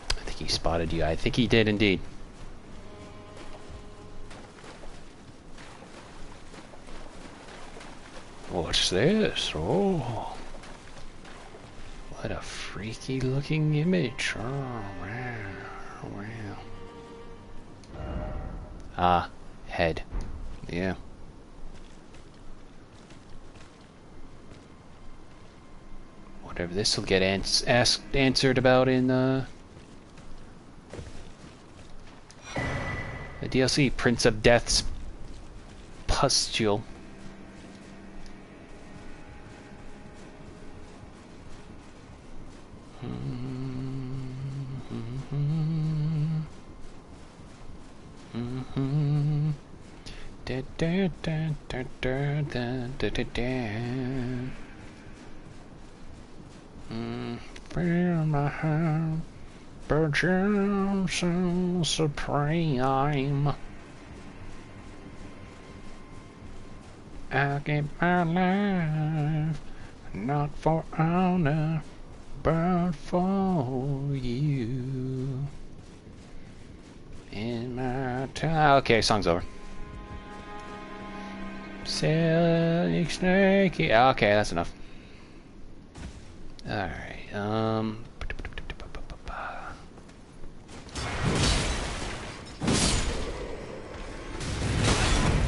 I think he spotted you. I think he did indeed. What's this? Oh. What a freaky looking image. Oh, wow. Wow. Ah, head. Yeah. Whatever this will get answered about in the DLC, Prince of Death's Pustule. Feel my heart, but you're so supreme. I give my life, not for honor, but for you. In my time. Okay, song's over. Silly snaky. Okay, that's enough. Alright,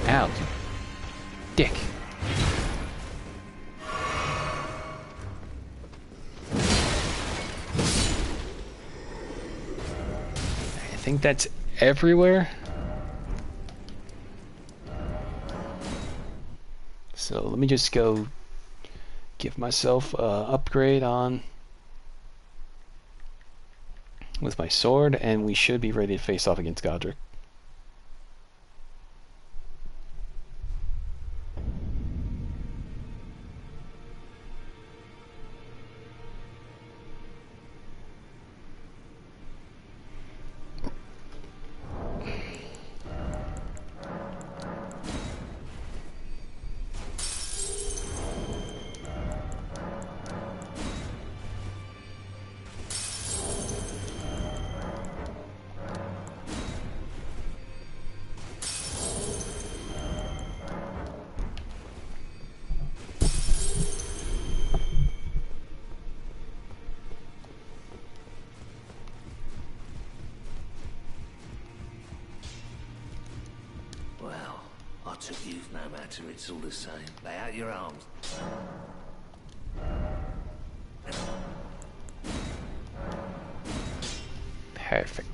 Ow, you dick. I think that's everywhere. So let me just go give myself a upgrade on with my sword, and we should be ready to face off against Godric. Well, I took you no matter, it's all the same. Lay out your arms. Perfect.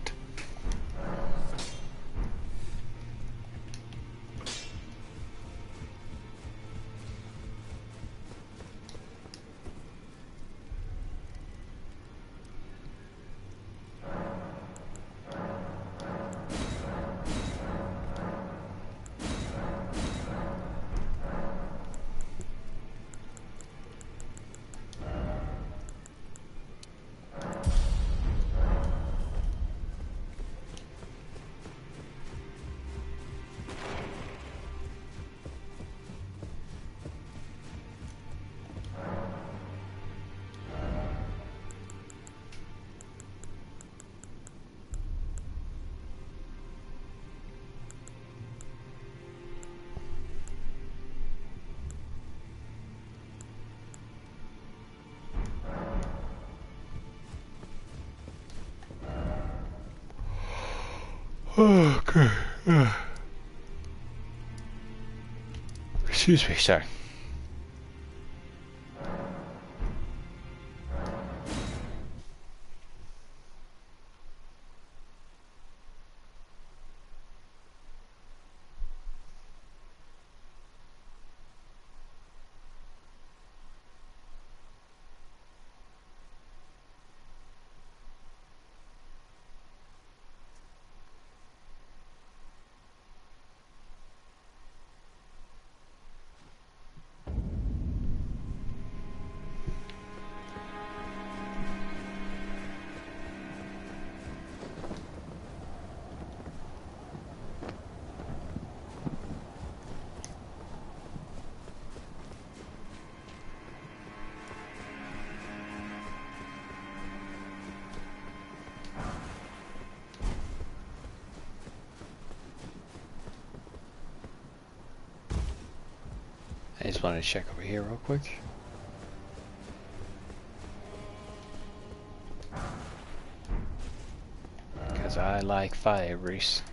Okay. Excuse me, sorry. I just wanted to check over here real quick. Because I like fire race.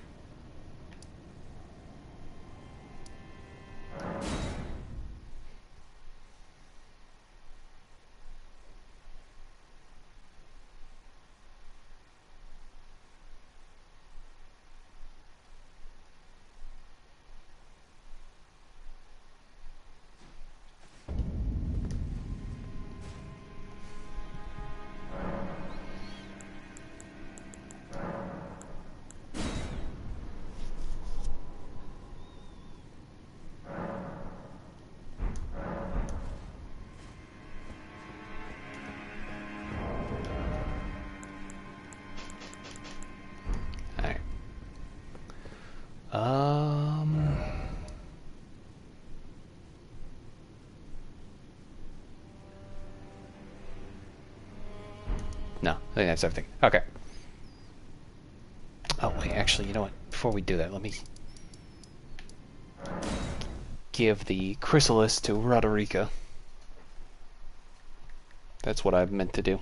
Alright. No, I think that's everything. Okay. Oh, wait, actually, you know what? Before we do that, let me give the chrysalis to Roderica. That's what I've meant to do.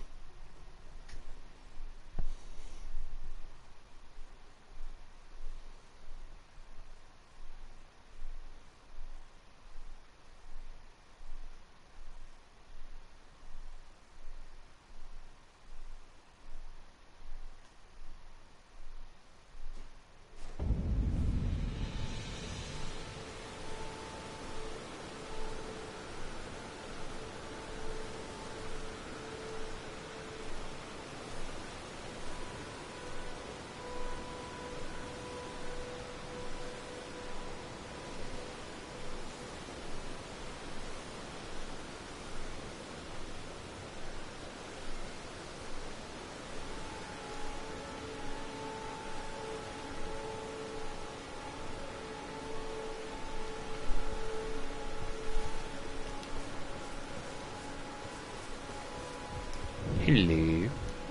Hello. A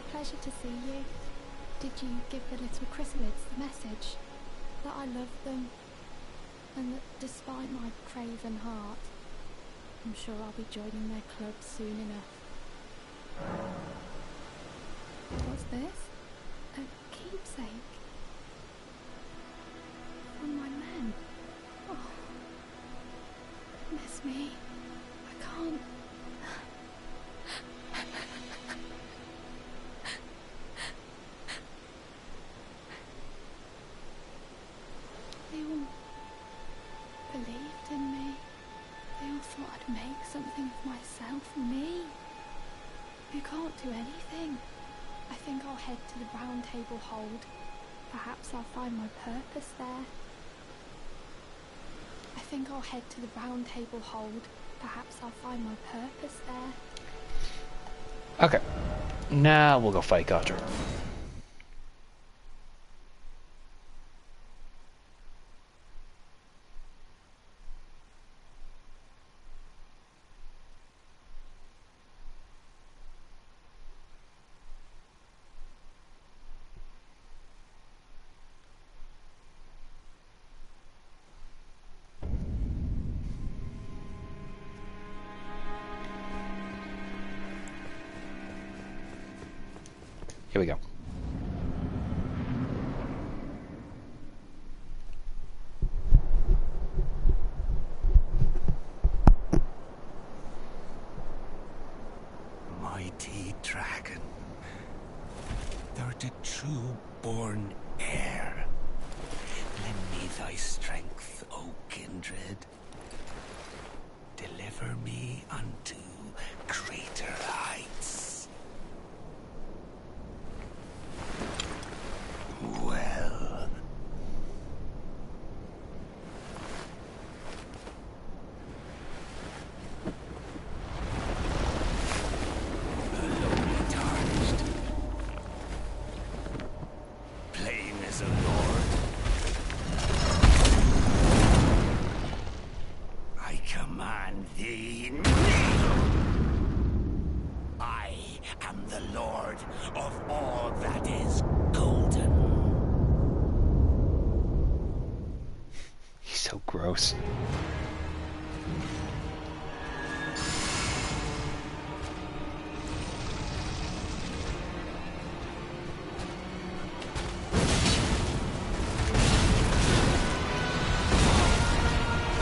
pleasure to see you. Did you give the little chrysalids the message? That I love them, and that despite my craven heart, I'm sure I'll be joining their club soon enough. What's this? A keepsake? From my men? Oh, goodness me. I can't... They all believed in me. They all thought I'd make something of myself. Me, who can't do anything. I think I'll head to the round table hold. Perhaps I'll find my purpose there. I think I'll head to the round table hold. Perhaps I'll find my purpose there. Okay. Now we'll go fight Godric. Here we go. Mighty dragon, thou'rt a true-born heir. Lend me thy strength, O kindred. Deliver me unto greater heights. Well, lonely tarnished, plain as a lord. I command thee, kneel! I am the lord of all that is golden. He's so gross.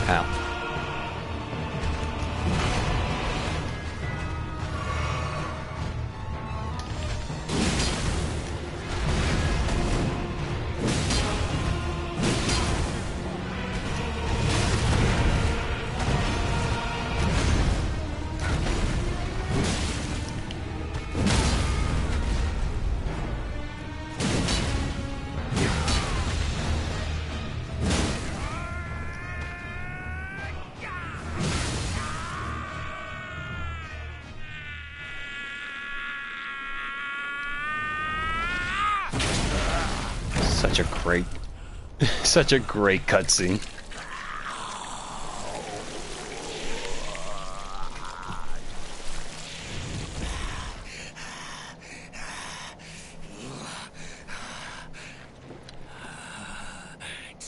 Ow. Such a great, such a great cutscene.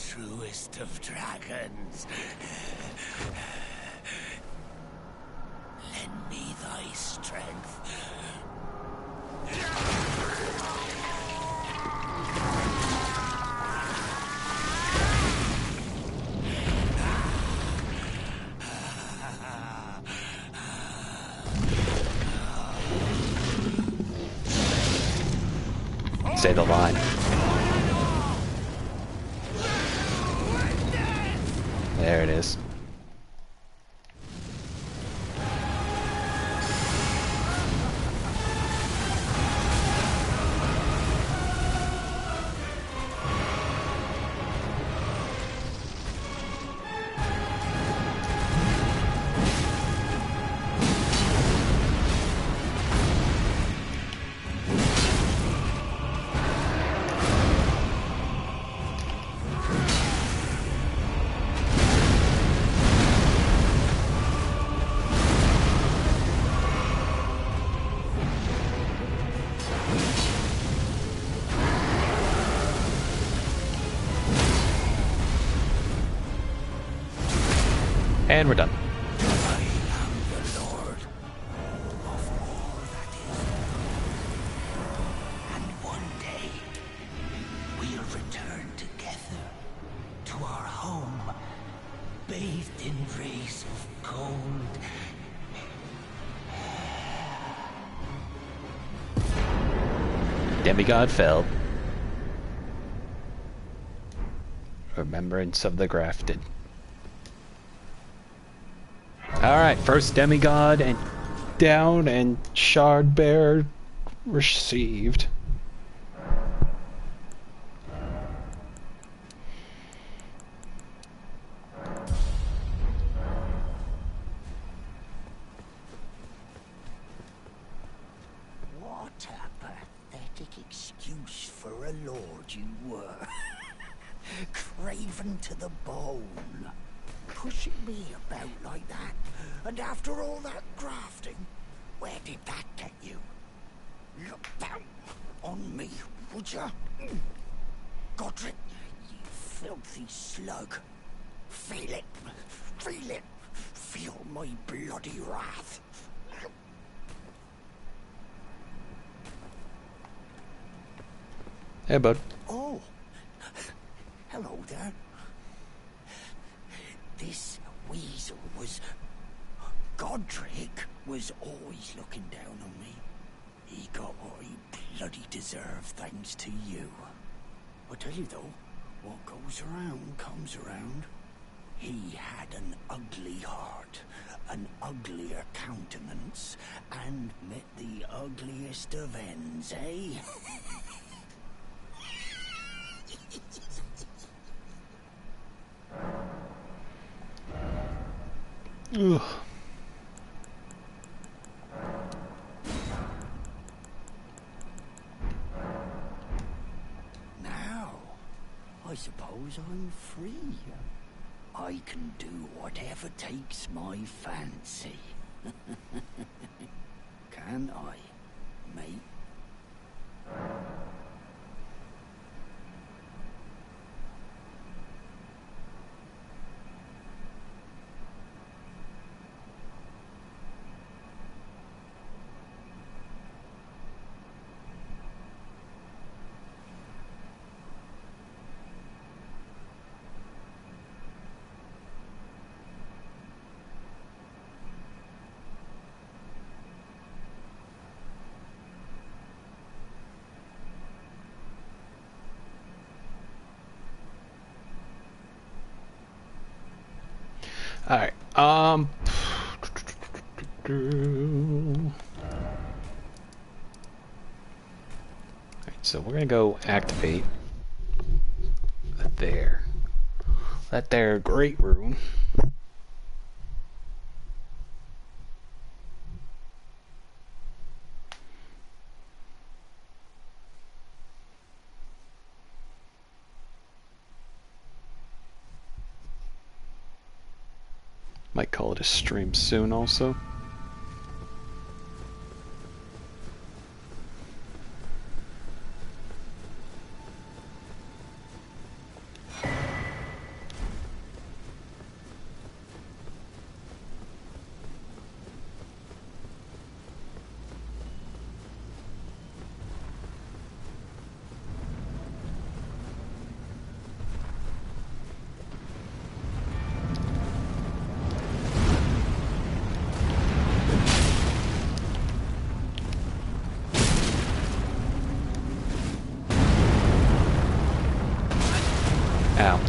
Truest of dragons, lend me thy strength. Say the line. There it is. And we're done. I am the Lord of all that is. And one day, we'll return together to our home, bathed in rays of cold. Demigod fell. Remembrance of the grafted. Alright, first demigod and down and shard bearer received. What a pathetic excuse for a lord you were. Craven to the bone. Pushing me about like that. And after all that grafting, where did that get you? Look down on me, would ya? Godric, you filthy slug. Feel it. Feel it. Feel my bloody wrath. Hey, bud. Oh, hello there. This weasel was... Godric was always looking down on me. He got what he bloody deserved thanks to you. I tell you though, what goes around comes around. He had an ugly heart, an uglier countenance, and met the ugliest of ends, eh? Ugh. Now, I suppose I'm free. I can do whatever takes my fancy. Can I, mate? Alright, so we're gonna go activate that there great room. Might call it a stream soon also. Ow.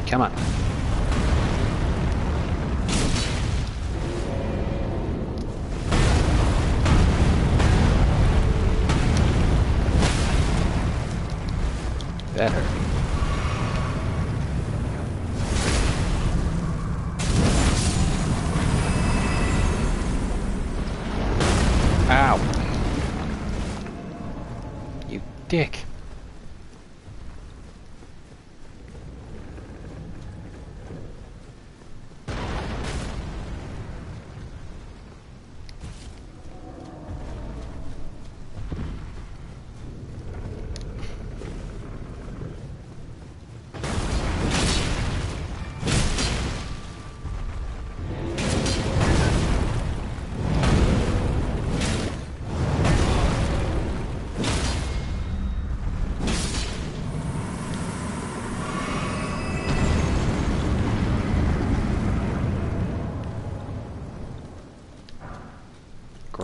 Come on. That hurt. Ow. You dick.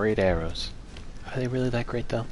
great arrows. Are they really that great, though?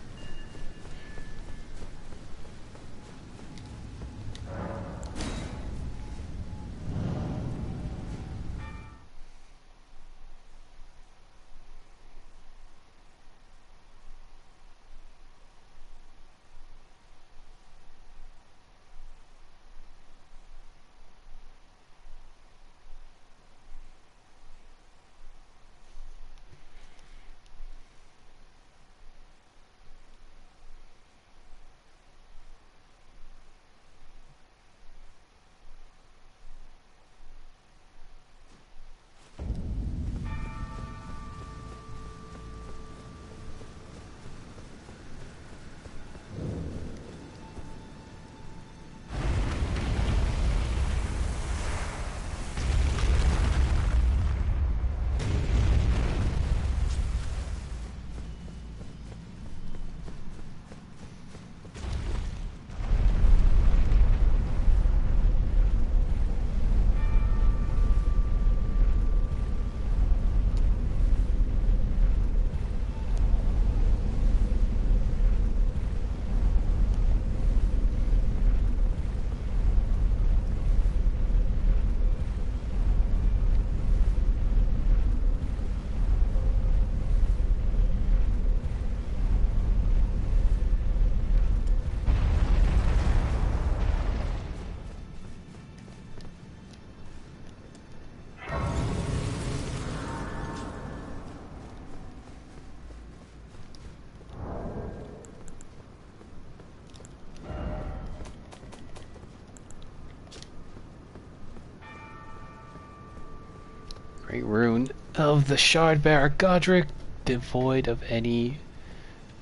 Great rune of the Shardbearer Godric, devoid of any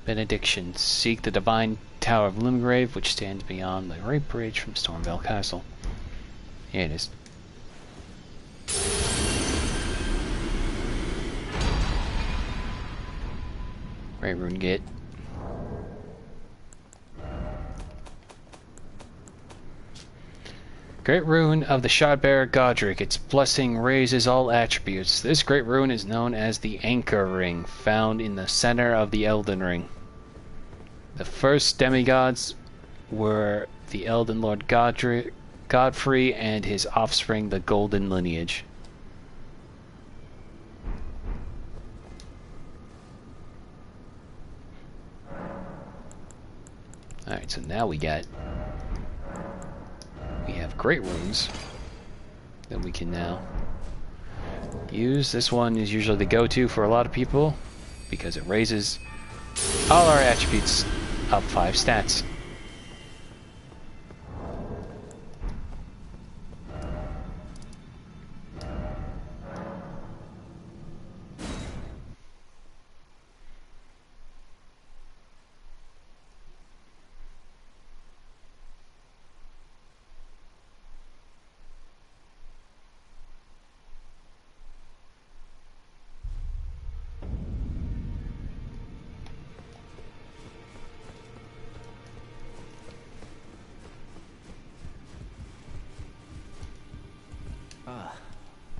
benedictions. Seek the divine Tower of Limgrave, which stands beyond the Great Bridge from Stormvale Castle. Here it is. Great rune gate. Great rune of the Shardbearer Godric. Its blessing raises all attributes. This great rune is known as the Anchor Ring, found in the center of the Elden Ring. The first demigods were the Elden Lord Godfrey and his offspring, the Golden Lineage. Alright, so now we have great runes that we can now use. This one is usually the go-to for a lot of people because it raises all our attributes up 5 stats.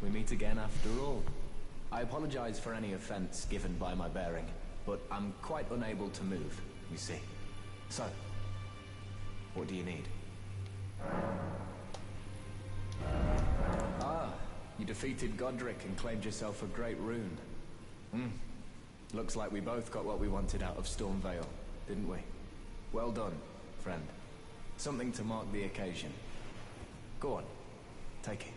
We meet again after all. I apologize for any offense given by my bearing, but I'm quite unable to move, you see. So, what do you need? Ah, you defeated Godric and claimed yourself a great rune. Looks like we both got what we wanted out of Stormvale, didn't we? Well done, friend. Something to mark the occasion. Go on, take it.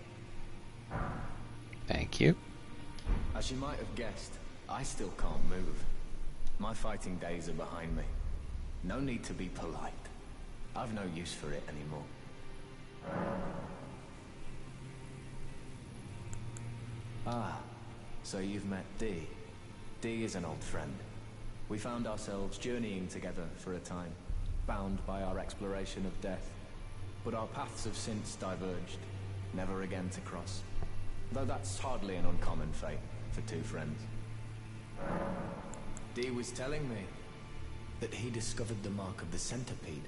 Thank you. As you might have guessed, I still can't move. My fighting days are behind me. No need to be polite. I've no use for it anymore. Ah, so you've met Dee. Dee is an old friend. We found ourselves journeying together for a time, bound by our exploration of death. But our paths have since diverged, never again to cross. Though that's hardly an uncommon fate for two friends. Dee was telling me that he discovered the mark of the centipede.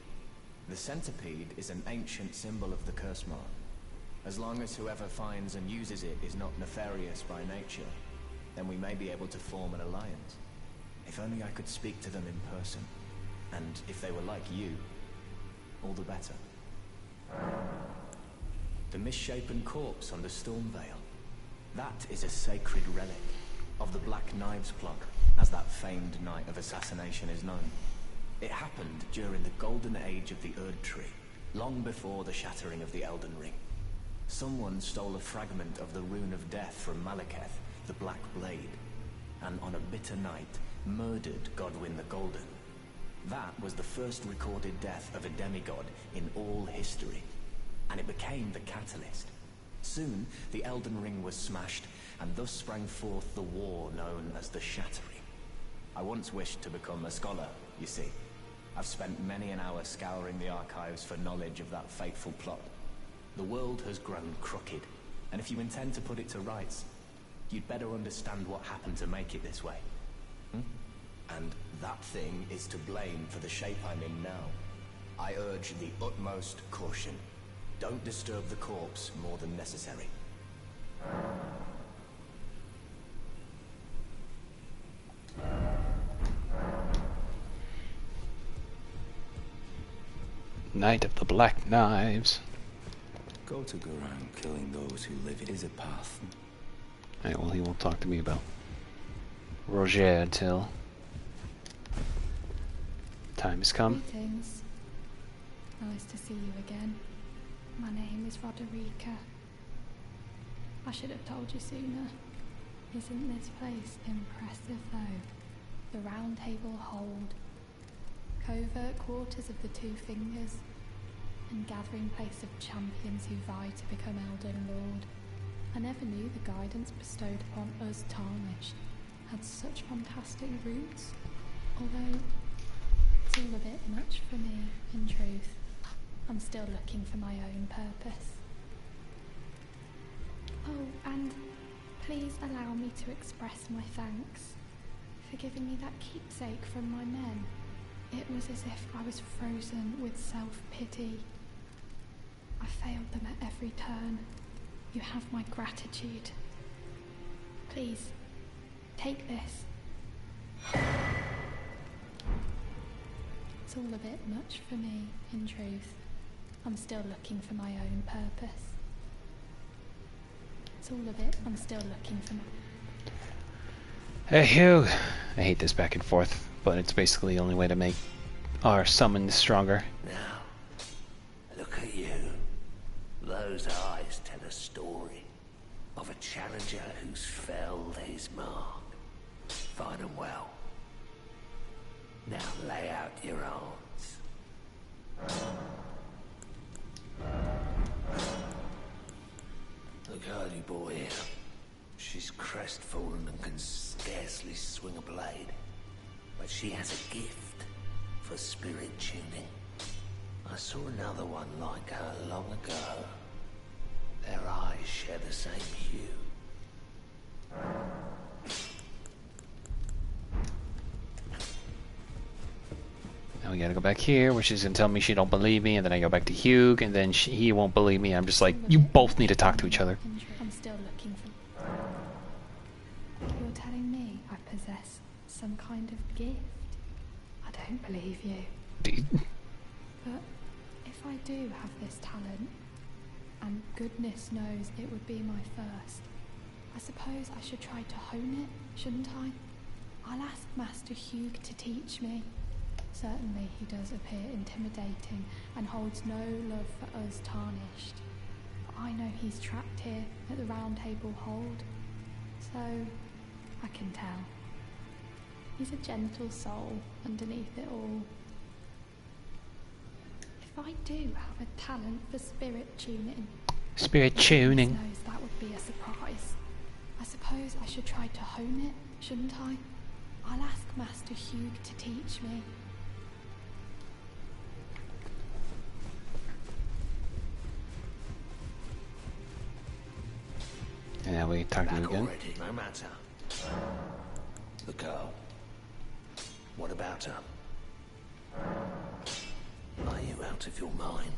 The centipede is an ancient symbol of the curse mark. As long as whoever finds and uses it is not nefarious by nature, then we may be able to form an alliance. If only I could speak to them in person. And if they were like you, all the better. The misshapen corpse on the Stormveil. That is a sacred relic of the Black Knives plot, as that famed night of assassination is known. It happened during the golden age of the Erdtree, long before the shattering of the Elden Ring. Someone stole a fragment of the Rune of Death from Malekith, the Black Blade, and on a bitter night, murdered Godwyn the Golden. That was the first recorded death of a demigod in all history, and it became the catalyst. Soon, the Elden Ring was smashed, and thus sprang forth the war known as the Shattering. I once wished to become a scholar, you see. I've spent many an hour scouring the archives for knowledge of that fateful plot. The world has grown crooked, and if you intend to put it to rights, you'd better understand what happened to make it this way. And that thing is to blame for the shape I'm in now. I urge the utmost caution. Don't disturb the corpse more than necessary. Knight of the Black Knives. Go to around killing those who live it is a path. Alright, well, he won't talk to me about Roger until time has come. Greetings. Nice to see you again. My name is Roderica. I should have told you sooner. Isn't this place impressive though? The Round Table Hold, covert quarters of the Two Fingers, and gathering place of champions who vie to become Elden Lord. I never knew the guidance bestowed upon us Tarnished had such fantastic roots, although it's all a bit much for me, in truth. I'm still looking for my own purpose. Oh, and please allow me to express my thanks for giving me that keepsake from my men. It was as if I was frozen with self-pity. I failed them at every turn. You have my gratitude. Please, take this. It's all a bit much for me, in truth. I'm still looking for my own purpose. It's all a bit, I'm still looking for my... Hey Hugh! I hate this back and forth, but it's basically the only way to make our summons stronger. Now, look at you. Those eyes tell a story of a challenger who's felled his mark. Fine and well. Now lay out your arms. Look, hardy boy here. She's crestfallen and can scarcely swing a blade. But she has a gift for spirit tuning. I saw another one like her long ago. Their eyes share the same hue. Now we gotta go back here, where she's gonna tell me she don't believe me, and then I go back to Hugh, and then he won't believe me. I'm just like, you both need to talk to each other. I'm still looking for... You're telling me I possess some kind of gift? I don't believe you. But if I do have this talent, and goodness knows it would be my first, I suppose I should try to hone it, shouldn't I? I'll ask Master Hugh to teach me. Certainly he does appear intimidating and holds no love for us Tarnished. But I know he's trapped here at the Round Table Hold, so I can tell. He's a gentle soul underneath it all. If I do have a talent for spirit tuning... Spirit tuning. Knows that would be a surprise. I suppose I should try to hone it, shouldn't I? I'll ask Master Hugh to teach me. Yeah, we talked to him Back again. already, no matter. The girl. What about her? Are you out of your mind?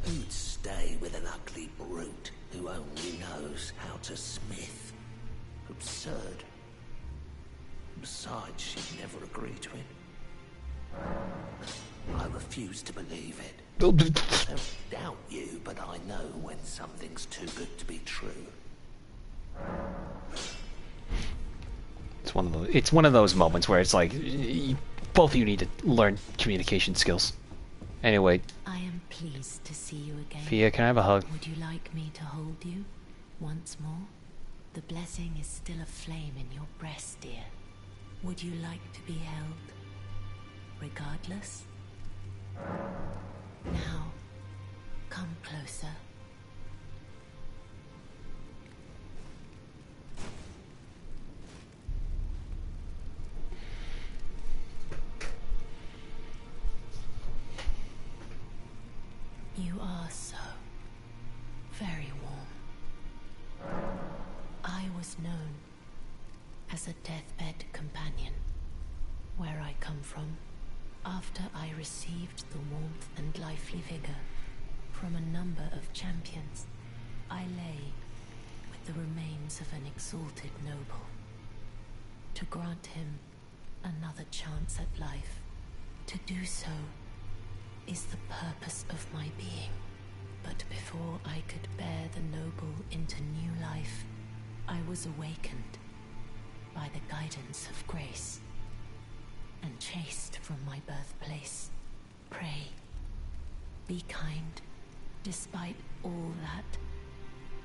Who'd stay with an ugly brute who only knows how to smith? Absurd. Besides, she'd never agree to it. I refuse to believe it. I don't doubt you, but I know when something's too good to be true. It's one of those moments where it's like both of you need to learn communication skills. Anyway, I am pleased to see you again. Fia, can I have a hug? Would you like me to hold you once more? The blessing is still aflame in your breast, dear. Would you like to be held? Regardless? Now, come closer. You are so very warm. I was known as a deathbed companion where I come from. After I received the warmth and lively vigor from a number of champions, I lay with the remains of an exalted noble. To grant him another chance at life, to do so is the purpose of my being. But before I could bear the noble into new life, I was awakened by the guidance of grace and chased from my birthplace. Pray, be kind. Despite all that,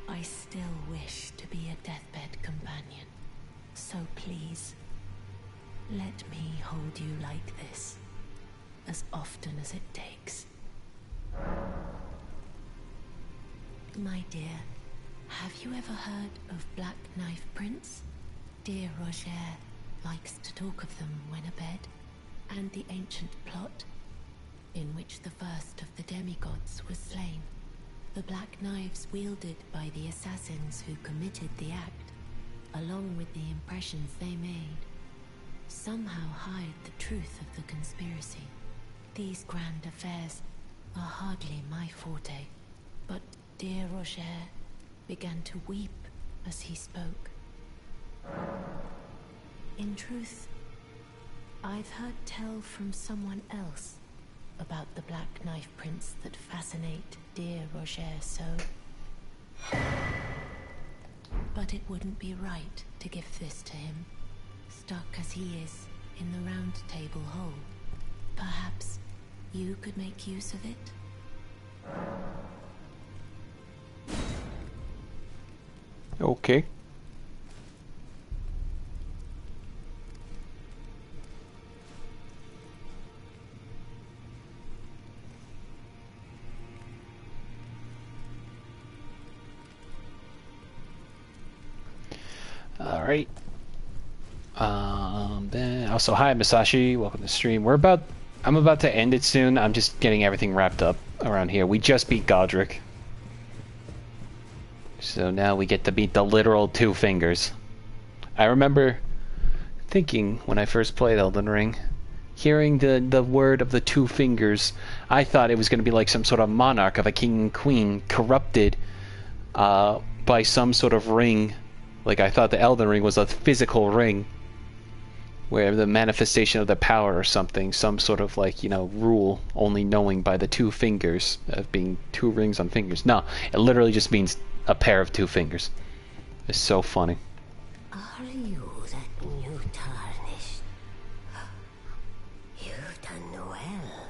I still wish to be a deathbed companion. So please, let me hold you like this, as often as it takes. My dear, have you ever heard of Black Knife Prince? Dear Roger likes to talk of them when abed, and the ancient plot in which the first of the demigods was slain. The black knives wielded by the assassins who committed the act, along with the impressions they made, somehow hide the truth of the conspiracy. These grand affairs are hardly my forte, but dear Roger began to weep as he spoke. In truth, I've heard tell from someone else about the Black Knife Prince that fascinate dear Roger so. But it wouldn't be right to give this to him, stuck as he is in the Round Table hole. Perhaps you could make use of it? Okay. All right. Then also, hi Masashi, welcome to the stream. I'm about to end it soon. I'm just getting everything wrapped up around here. We just beat Godric, so now we get to beat the literal Two Fingers. I remember thinking when I first played Elden Ring, hearing the word of the Two Fingers, I thought it was going to be like some sort of monarch of a king and queen corrupted by some sort of ring. Like, I thought the Elden Ring was a physical ring where the manifestation of the power or something, some sort of, like, you know, rule only knowing by the two fingers of being two rings on fingers. No, it literally just means a pair of two fingers. It's so funny. Are you that new tarnished? You've done well.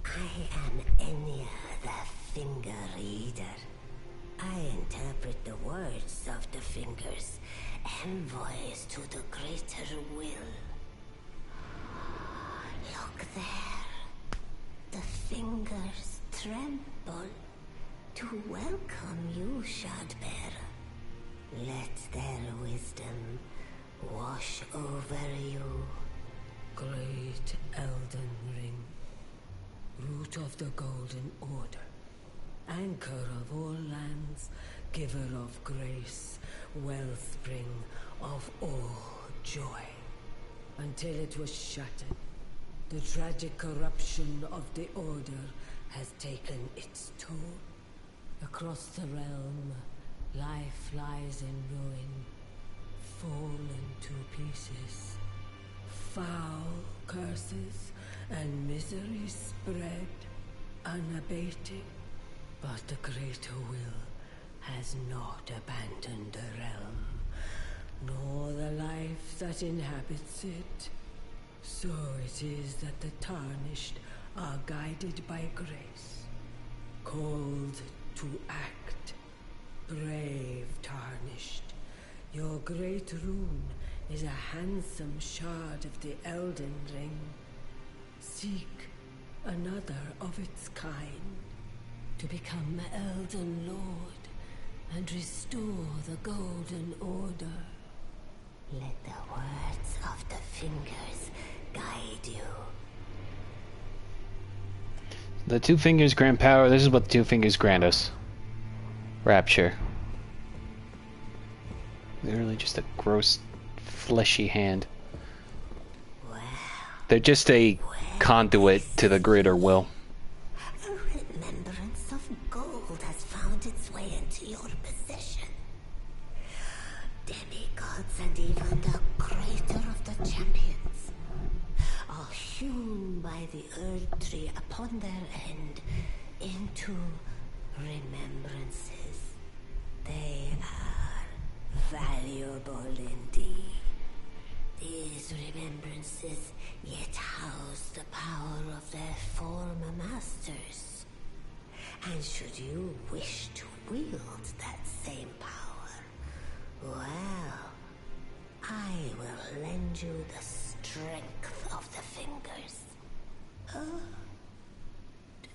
I am Enya, the Finger Reader. I interpret the words of the fingers, envoys to the greater will. Look there. The fingers tremble to welcome you, Shardbearer. Let their wisdom wash over you. Great Elden Ring, root of the Golden Order, anchor of all lands, giver of grace, wellspring of all joy. Until it was shattered, the tragic corruption of the Order has taken its toll. Across the realm, life lies in ruin. fallen to pieces. Foul curses and misery spread, unabating. But the greater will has not abandoned the realm, nor the life that inhabits it. So it is that the tarnished are guided by grace, called to act. Brave tarnished, your great rune is a handsome shard of the Elden ring. Seek another of its kind, to become Elden Lord and restore the Golden Order. Let the words of the fingers guide you. The two fingers grant power. This is what the two fingers grant us. Rapture. Literally just a gross, fleshy hand. Well, They're just a conduit to the greater will. a remembrance of gold has found its way into your possession. Demigods and even the creator of the champions are hewn by the Erdtree upon their end into remembrances. They are valuable indeed. These remembrances yet house the power of their former masters. And should you wish to wield that same power, well, I will lend you the strength of the fingers. Oh,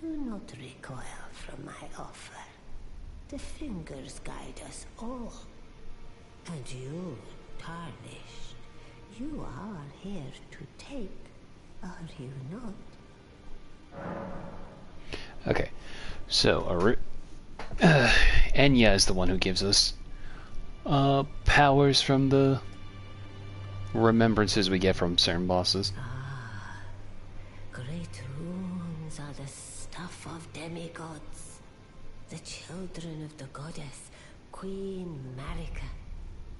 do not recoil from my offer. The fingers guide us all. And you, tarnished, you are here to take, are you not? Okay, so Enya is the one who gives us powers from the remembrances we get from certain bosses. Ah, great runes are the stuff of demigods, the children of the goddess Queen Marika,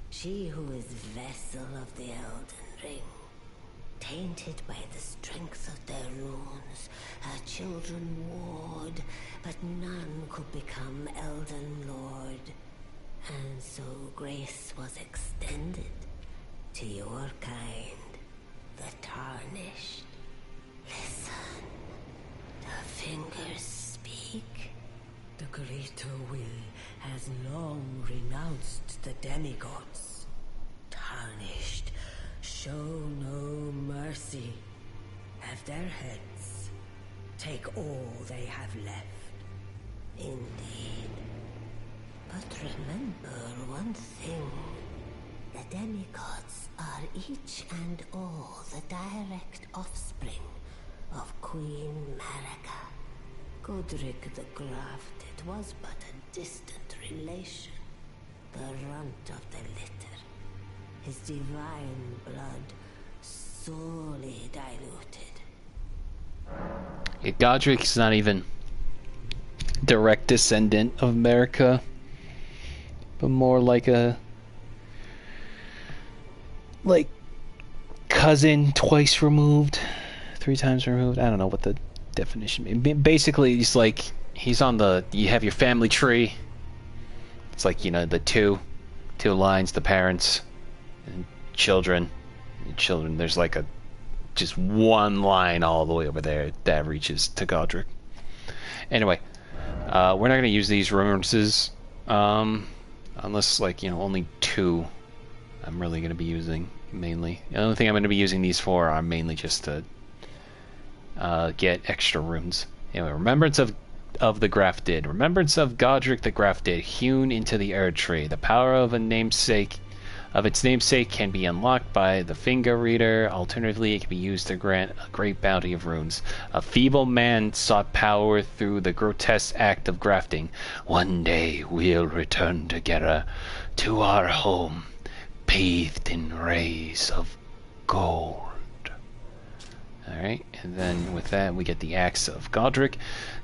she who is vessel of the Elden Ring. Tainted by the strength of their runes, her children warred, but none could become Elden Lord. And so grace was extended to your kind, the tarnished. Listen, the fingers speak. The greater will has long renounced the demigods. Tarnished, show no mercy. Have their heads. Take all they have left. Indeed. But remember one thing. The demigods are each and all the direct offspring of Queen Marika. Godric the Grafted was but a distant relation, the runt of the litter. His divine blood sorely diluted. Godric's not even direct descendant of America, but more like a cousin twice removed, 3 times removed. I don't know what the definition means. Basically, he's on the, you have your family tree. It's like, the two lines, the parents and children. There's like just one line all the way over there that reaches to Godric. Anyway, we're not going to use these remembrances unless only 2 I'm really going to be using mainly. The only thing I'm going to be using these for are mainly just to get extra runes. Anyway, remembrance of the Grafted. Remembrance of Godric the Grafted, hewn into the Erdtree. The power of its namesake can be unlocked by the finger reader. Alternatively, it can be used to grant a great bounty of runes. A feeble man sought power through the grotesque act of grafting. One day we'll return together to our home, bathed in rays of gold. Alright, and then with that we get the Axe of Godric.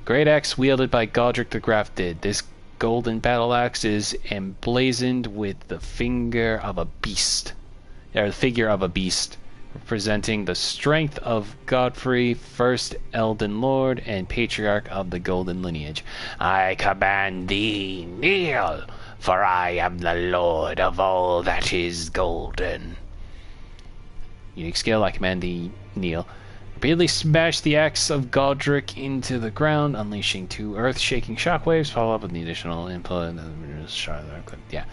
Great axe wielded by Godric the Grafted. This golden battle axe is emblazoned with the finger of a beast, or the figure of a beast, representing the strength of Godfrey, first Elden Lord and Patriarch of the Golden Lineage. I command thee, kneel, for I am the Lord of all that is golden. Unique skill, I command thee, kneel. Repeatedly smash the axe of Godric into the ground, unleashing 2 earth-shaking shockwaves, follow up with the additional input. Yeah.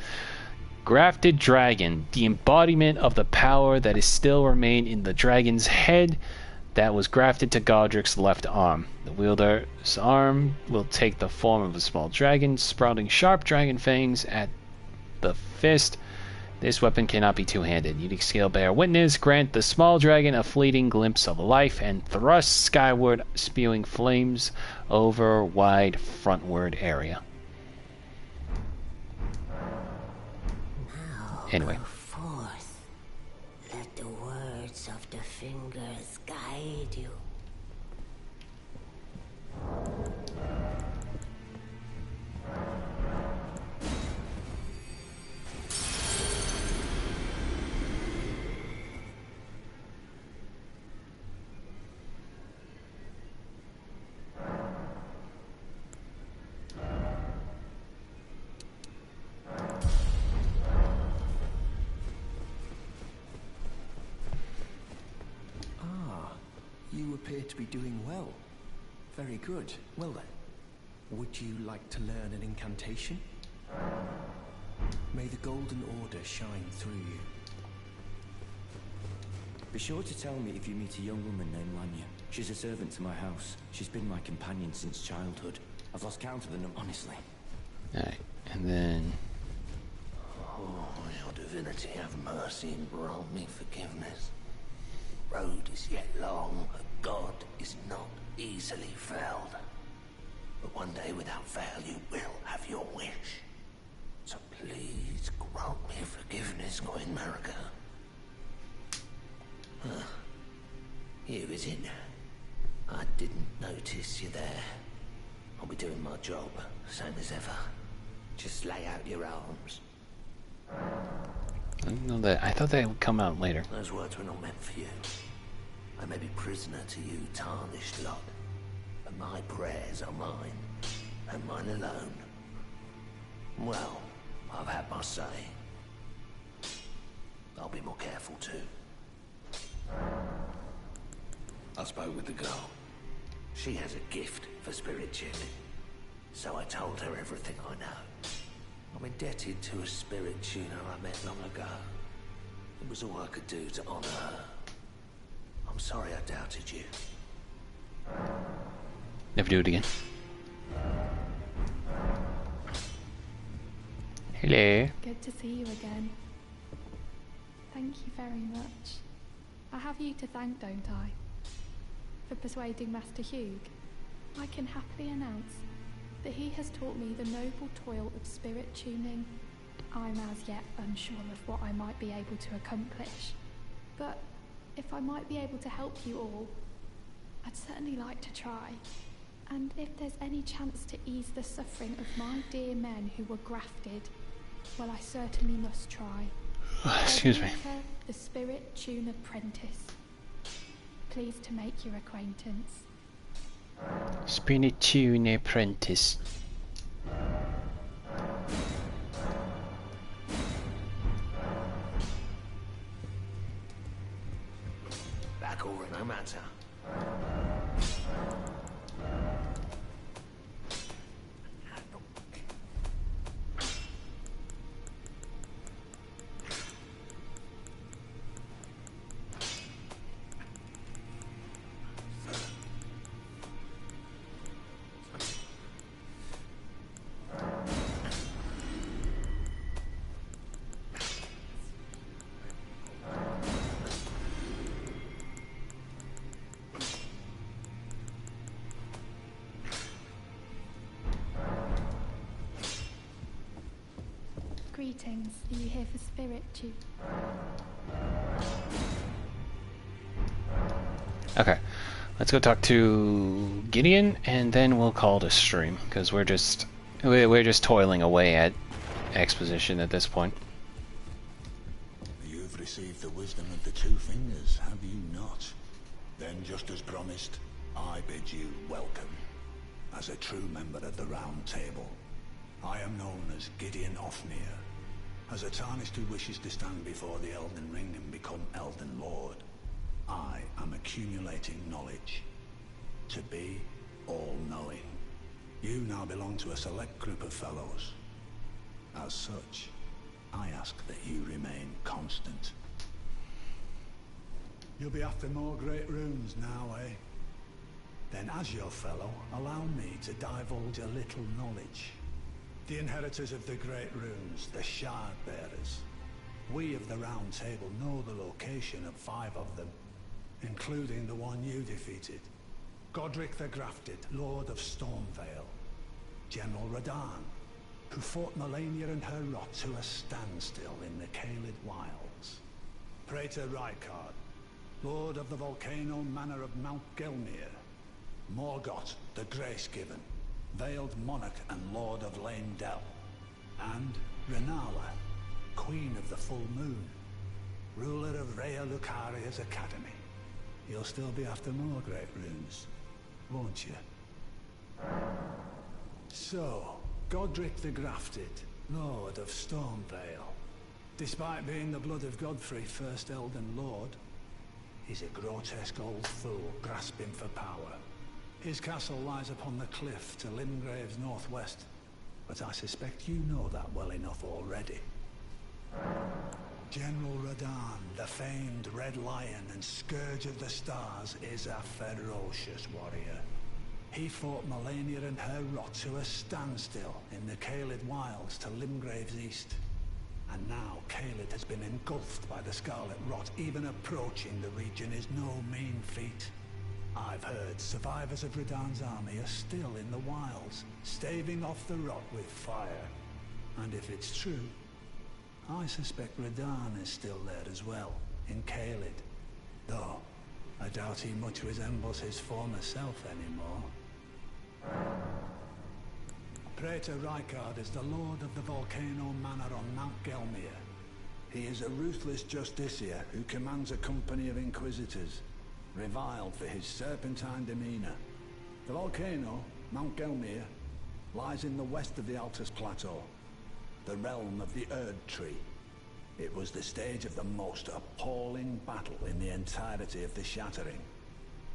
Grafted Dragon, the embodiment of the power that is still remained in the dragon's head that was grafted to Godric's left arm. The wielder's arm will take the form of a small dragon, sprouting sharp dragon fangs at the fist. This weapon cannot be two-handed. Unique skill, bear witness. Grant the small dragon a fleeting glimpse of life and thrust skyward, spewing flames over wide frontward area. Anyway. Go forth. Let the words of the fingers guide you. You appear to be doing well. Very good. Well then, would you like to learn an incantation? May the Golden Order shine through you. Be sure to tell me if you meet a young woman named Lanya. She's a servant to my house. She's been my companion since childhood. I've lost count of the number, honestly. Alright, and then... Oh, your divinity, have mercy and grant me forgiveness. Road is yet long, but God is not easily felled. But one day without fail you will have your wish. So please grant me forgiveness, Queen Marika. You, is it? I didn't notice you there. I'll be doing my job, same as ever. Just lay out your arms. I didn't know that. I thought that would come out later. Those words were not meant for you. I may be prisoner to you, tarnished lot, but my prayers are mine, and mine alone. Well, I've had my say. I'll be more careful too. I spoke with the girl. She has a gift for spirit tuning, so I told her everything I know. I'm indebted to a spirit tuner I met long ago. It was all I could do to honor her. I'm sorry I doubted you. Never do it again. Hello. Good to see you again. Thank you very much. I have you to thank, don't I? For persuading Master Hugh. I can happily announce that he has taught me the noble toil of spirit tuning. I'm as yet unsure of what I might be able to accomplish, but if I might be able to help you all, I'd certainly like to try. And if there's any chance to ease the suffering of my dear men who were grafted, well, I certainly must try. Excuse me. Erdtree, the Spirit Tune Apprentice. Pleased to make your acquaintance. Spirit Tune Apprentice. Back over, no matter. Greetings. Are you here for Spirit Tune? Okay, let's go talk to Gideon, and then we'll call it a stream, because we're just We're just toiling away at exposition at this point. You've received the wisdom of the two fingers, have you not? Then, just as promised, I bid you welcome. As a true member of the Round Table, I am known as Gideon Ofnir. As a Tarnished who wishes to stand before the Elden Ring and become Elden Lord, I am accumulating knowledge. To be all-knowing. You now belong to a select group of fellows. As such, I ask that you remain constant. You'll be after more great runes now, eh? Then as your fellow, allow me to divulge a little knowledge. The inheritors of the great runes, the Shard Bearers. We of the Round Table know the location of 5 of them, including the one you defeated. Godric the Grafted, Lord of Stormvale. General Radahn, who fought Melania and her rot to a standstill in the Caelid Wilds. Praetor Rykard, Lord of the Volcano Manor of Mount Gelmir. Morgoth the Grace-Given, Veiled Monarch and Lord of Leyndell. And Renala, Queen of the Full Moon, ruler of Rhea Lucaria's Academy. You'll still be after more great runes, won't you? So, Godric the Grafted, Lord of Stormvale. Despite being the blood of Godfrey, first Elden Lord, he's a grotesque old fool grasping for power. His castle lies upon the cliff to Limgrave's northwest, but I suspect you know that well enough already. General Radahn, the famed Red Lion and Scourge of the Stars, is a ferocious warrior. He fought Melania and her rot to a standstill in the Caelid Wilds to Limgrave's east. And now Caelid has been engulfed by the Scarlet Rot. Even approaching the region is no mean feat. I've heard survivors of Radahn's army are still in the wilds, staving off the rot with fire. And if it's true, I suspect Radahn is still there as well, in Caelid. Though, I doubt he much resembles his former self anymore. Praetor Rykard is the Lord of the Volcano Manor on Mount Gelmir. He is a ruthless justiciar who commands a company of inquisitors, reviled for his serpentine demeanor. The volcano, Mount Gelmir, lies in the west of the Altus Plateau, the realm of the Erdtree. It was the stage of the most appalling battle in the entirety of the Shattering.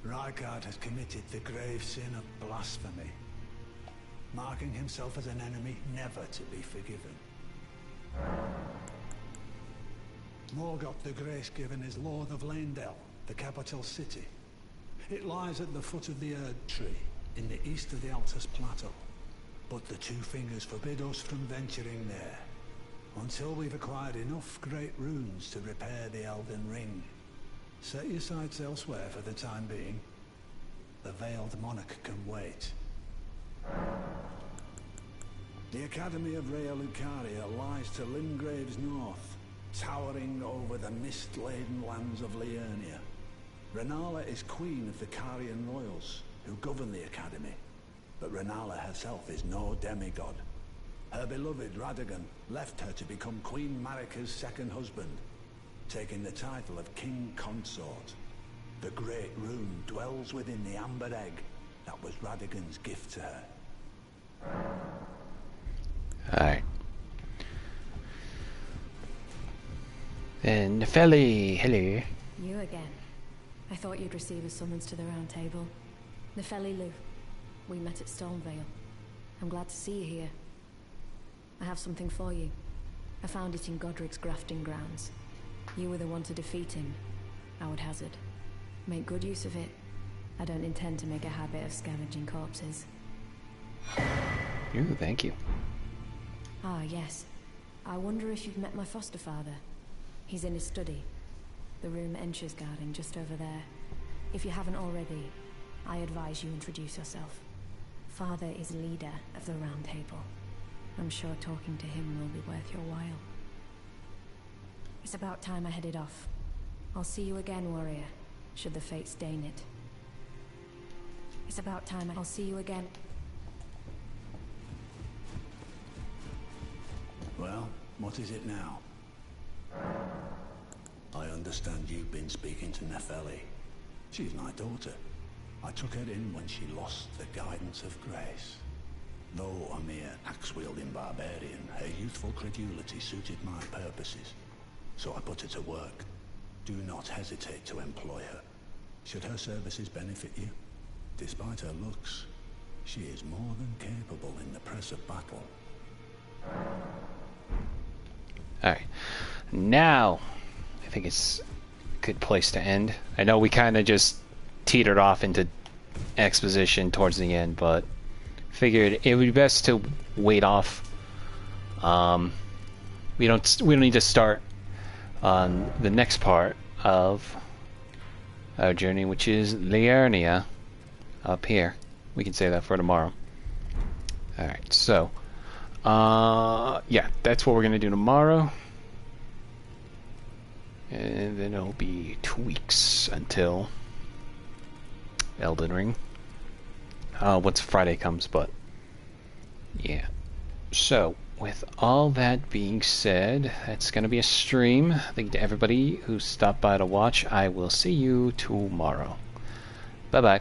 Rykard has committed the grave sin of blasphemy, marking himself as an enemy never to be forgiven. Morgoth the Grace-Given is Lord of Leyndell, the capital city. It lies at the foot of the Erdtree, in the east of the Altus Plateau. But the Two Fingers forbid us from venturing there, until we've acquired enough great runes to repair the Elden Ring. Set your sights elsewhere for the time being. The Veiled Monarch can wait. The Academy of Rhea Lucaria lies to Limgrave's north, towering over the mist-laden lands of Liurnia. Renala is queen of the Carian royals, who govern the Academy. But Renala herself is no demigod. Her beloved Radagon left her to become Queen Marika's second husband, taking the title of King Consort. The Great Rune dwells within the amber egg that was Radagon's gift to her. Alright. Then Nepheli, hello. You again. I thought you'd receive a summons to the Round Table. Nepheli Lu. We met at Stormvale. I'm glad to see you here. I have something for you. I found it in Godric's grafting grounds. You were the one to defeat him, I would hazard. Make good use of it. I don't intend to make a habit of scavenging corpses. Ooh, thank you. Ah, yes. I wonder if you've met my foster father. He's in his study. The room Encher's guarding just over there. If you haven't already, I advise you introduce yourself. Father is leader of the Round Table. I'm sure talking to him will be worth your while. It's about time I headed off. I'll see you again, warrior, should the fates deign it. It's about time I'll see you again. Well, what is it now? I understand you've been speaking to Nepheli. She's my daughter. I took her in when she lost the guidance of grace. Though a mere axe-wielding barbarian, her youthful credulity suited my purposes. So I put her to work. Do not hesitate to employ her. Should her services benefit you? Despite her looks, she is more than capable in the press of battle. Alright. Now, I think it's a good place to end. I know we kind of just teetered off into exposition towards the end, but figured it would be best to wait off. We don't need to start on the next part of our journey, which is TheArgoNinja up here. We can save that for tomorrow. Alright, so yeah, that's what we're gonna do tomorrow. And then it'll be 2 weeks until Elden Ring. Once Friday comes, but yeah. So, with all that being said, that's going to be a stream. Thank you to everybody who stopped by to watch. I will see you tomorrow. Bye-bye.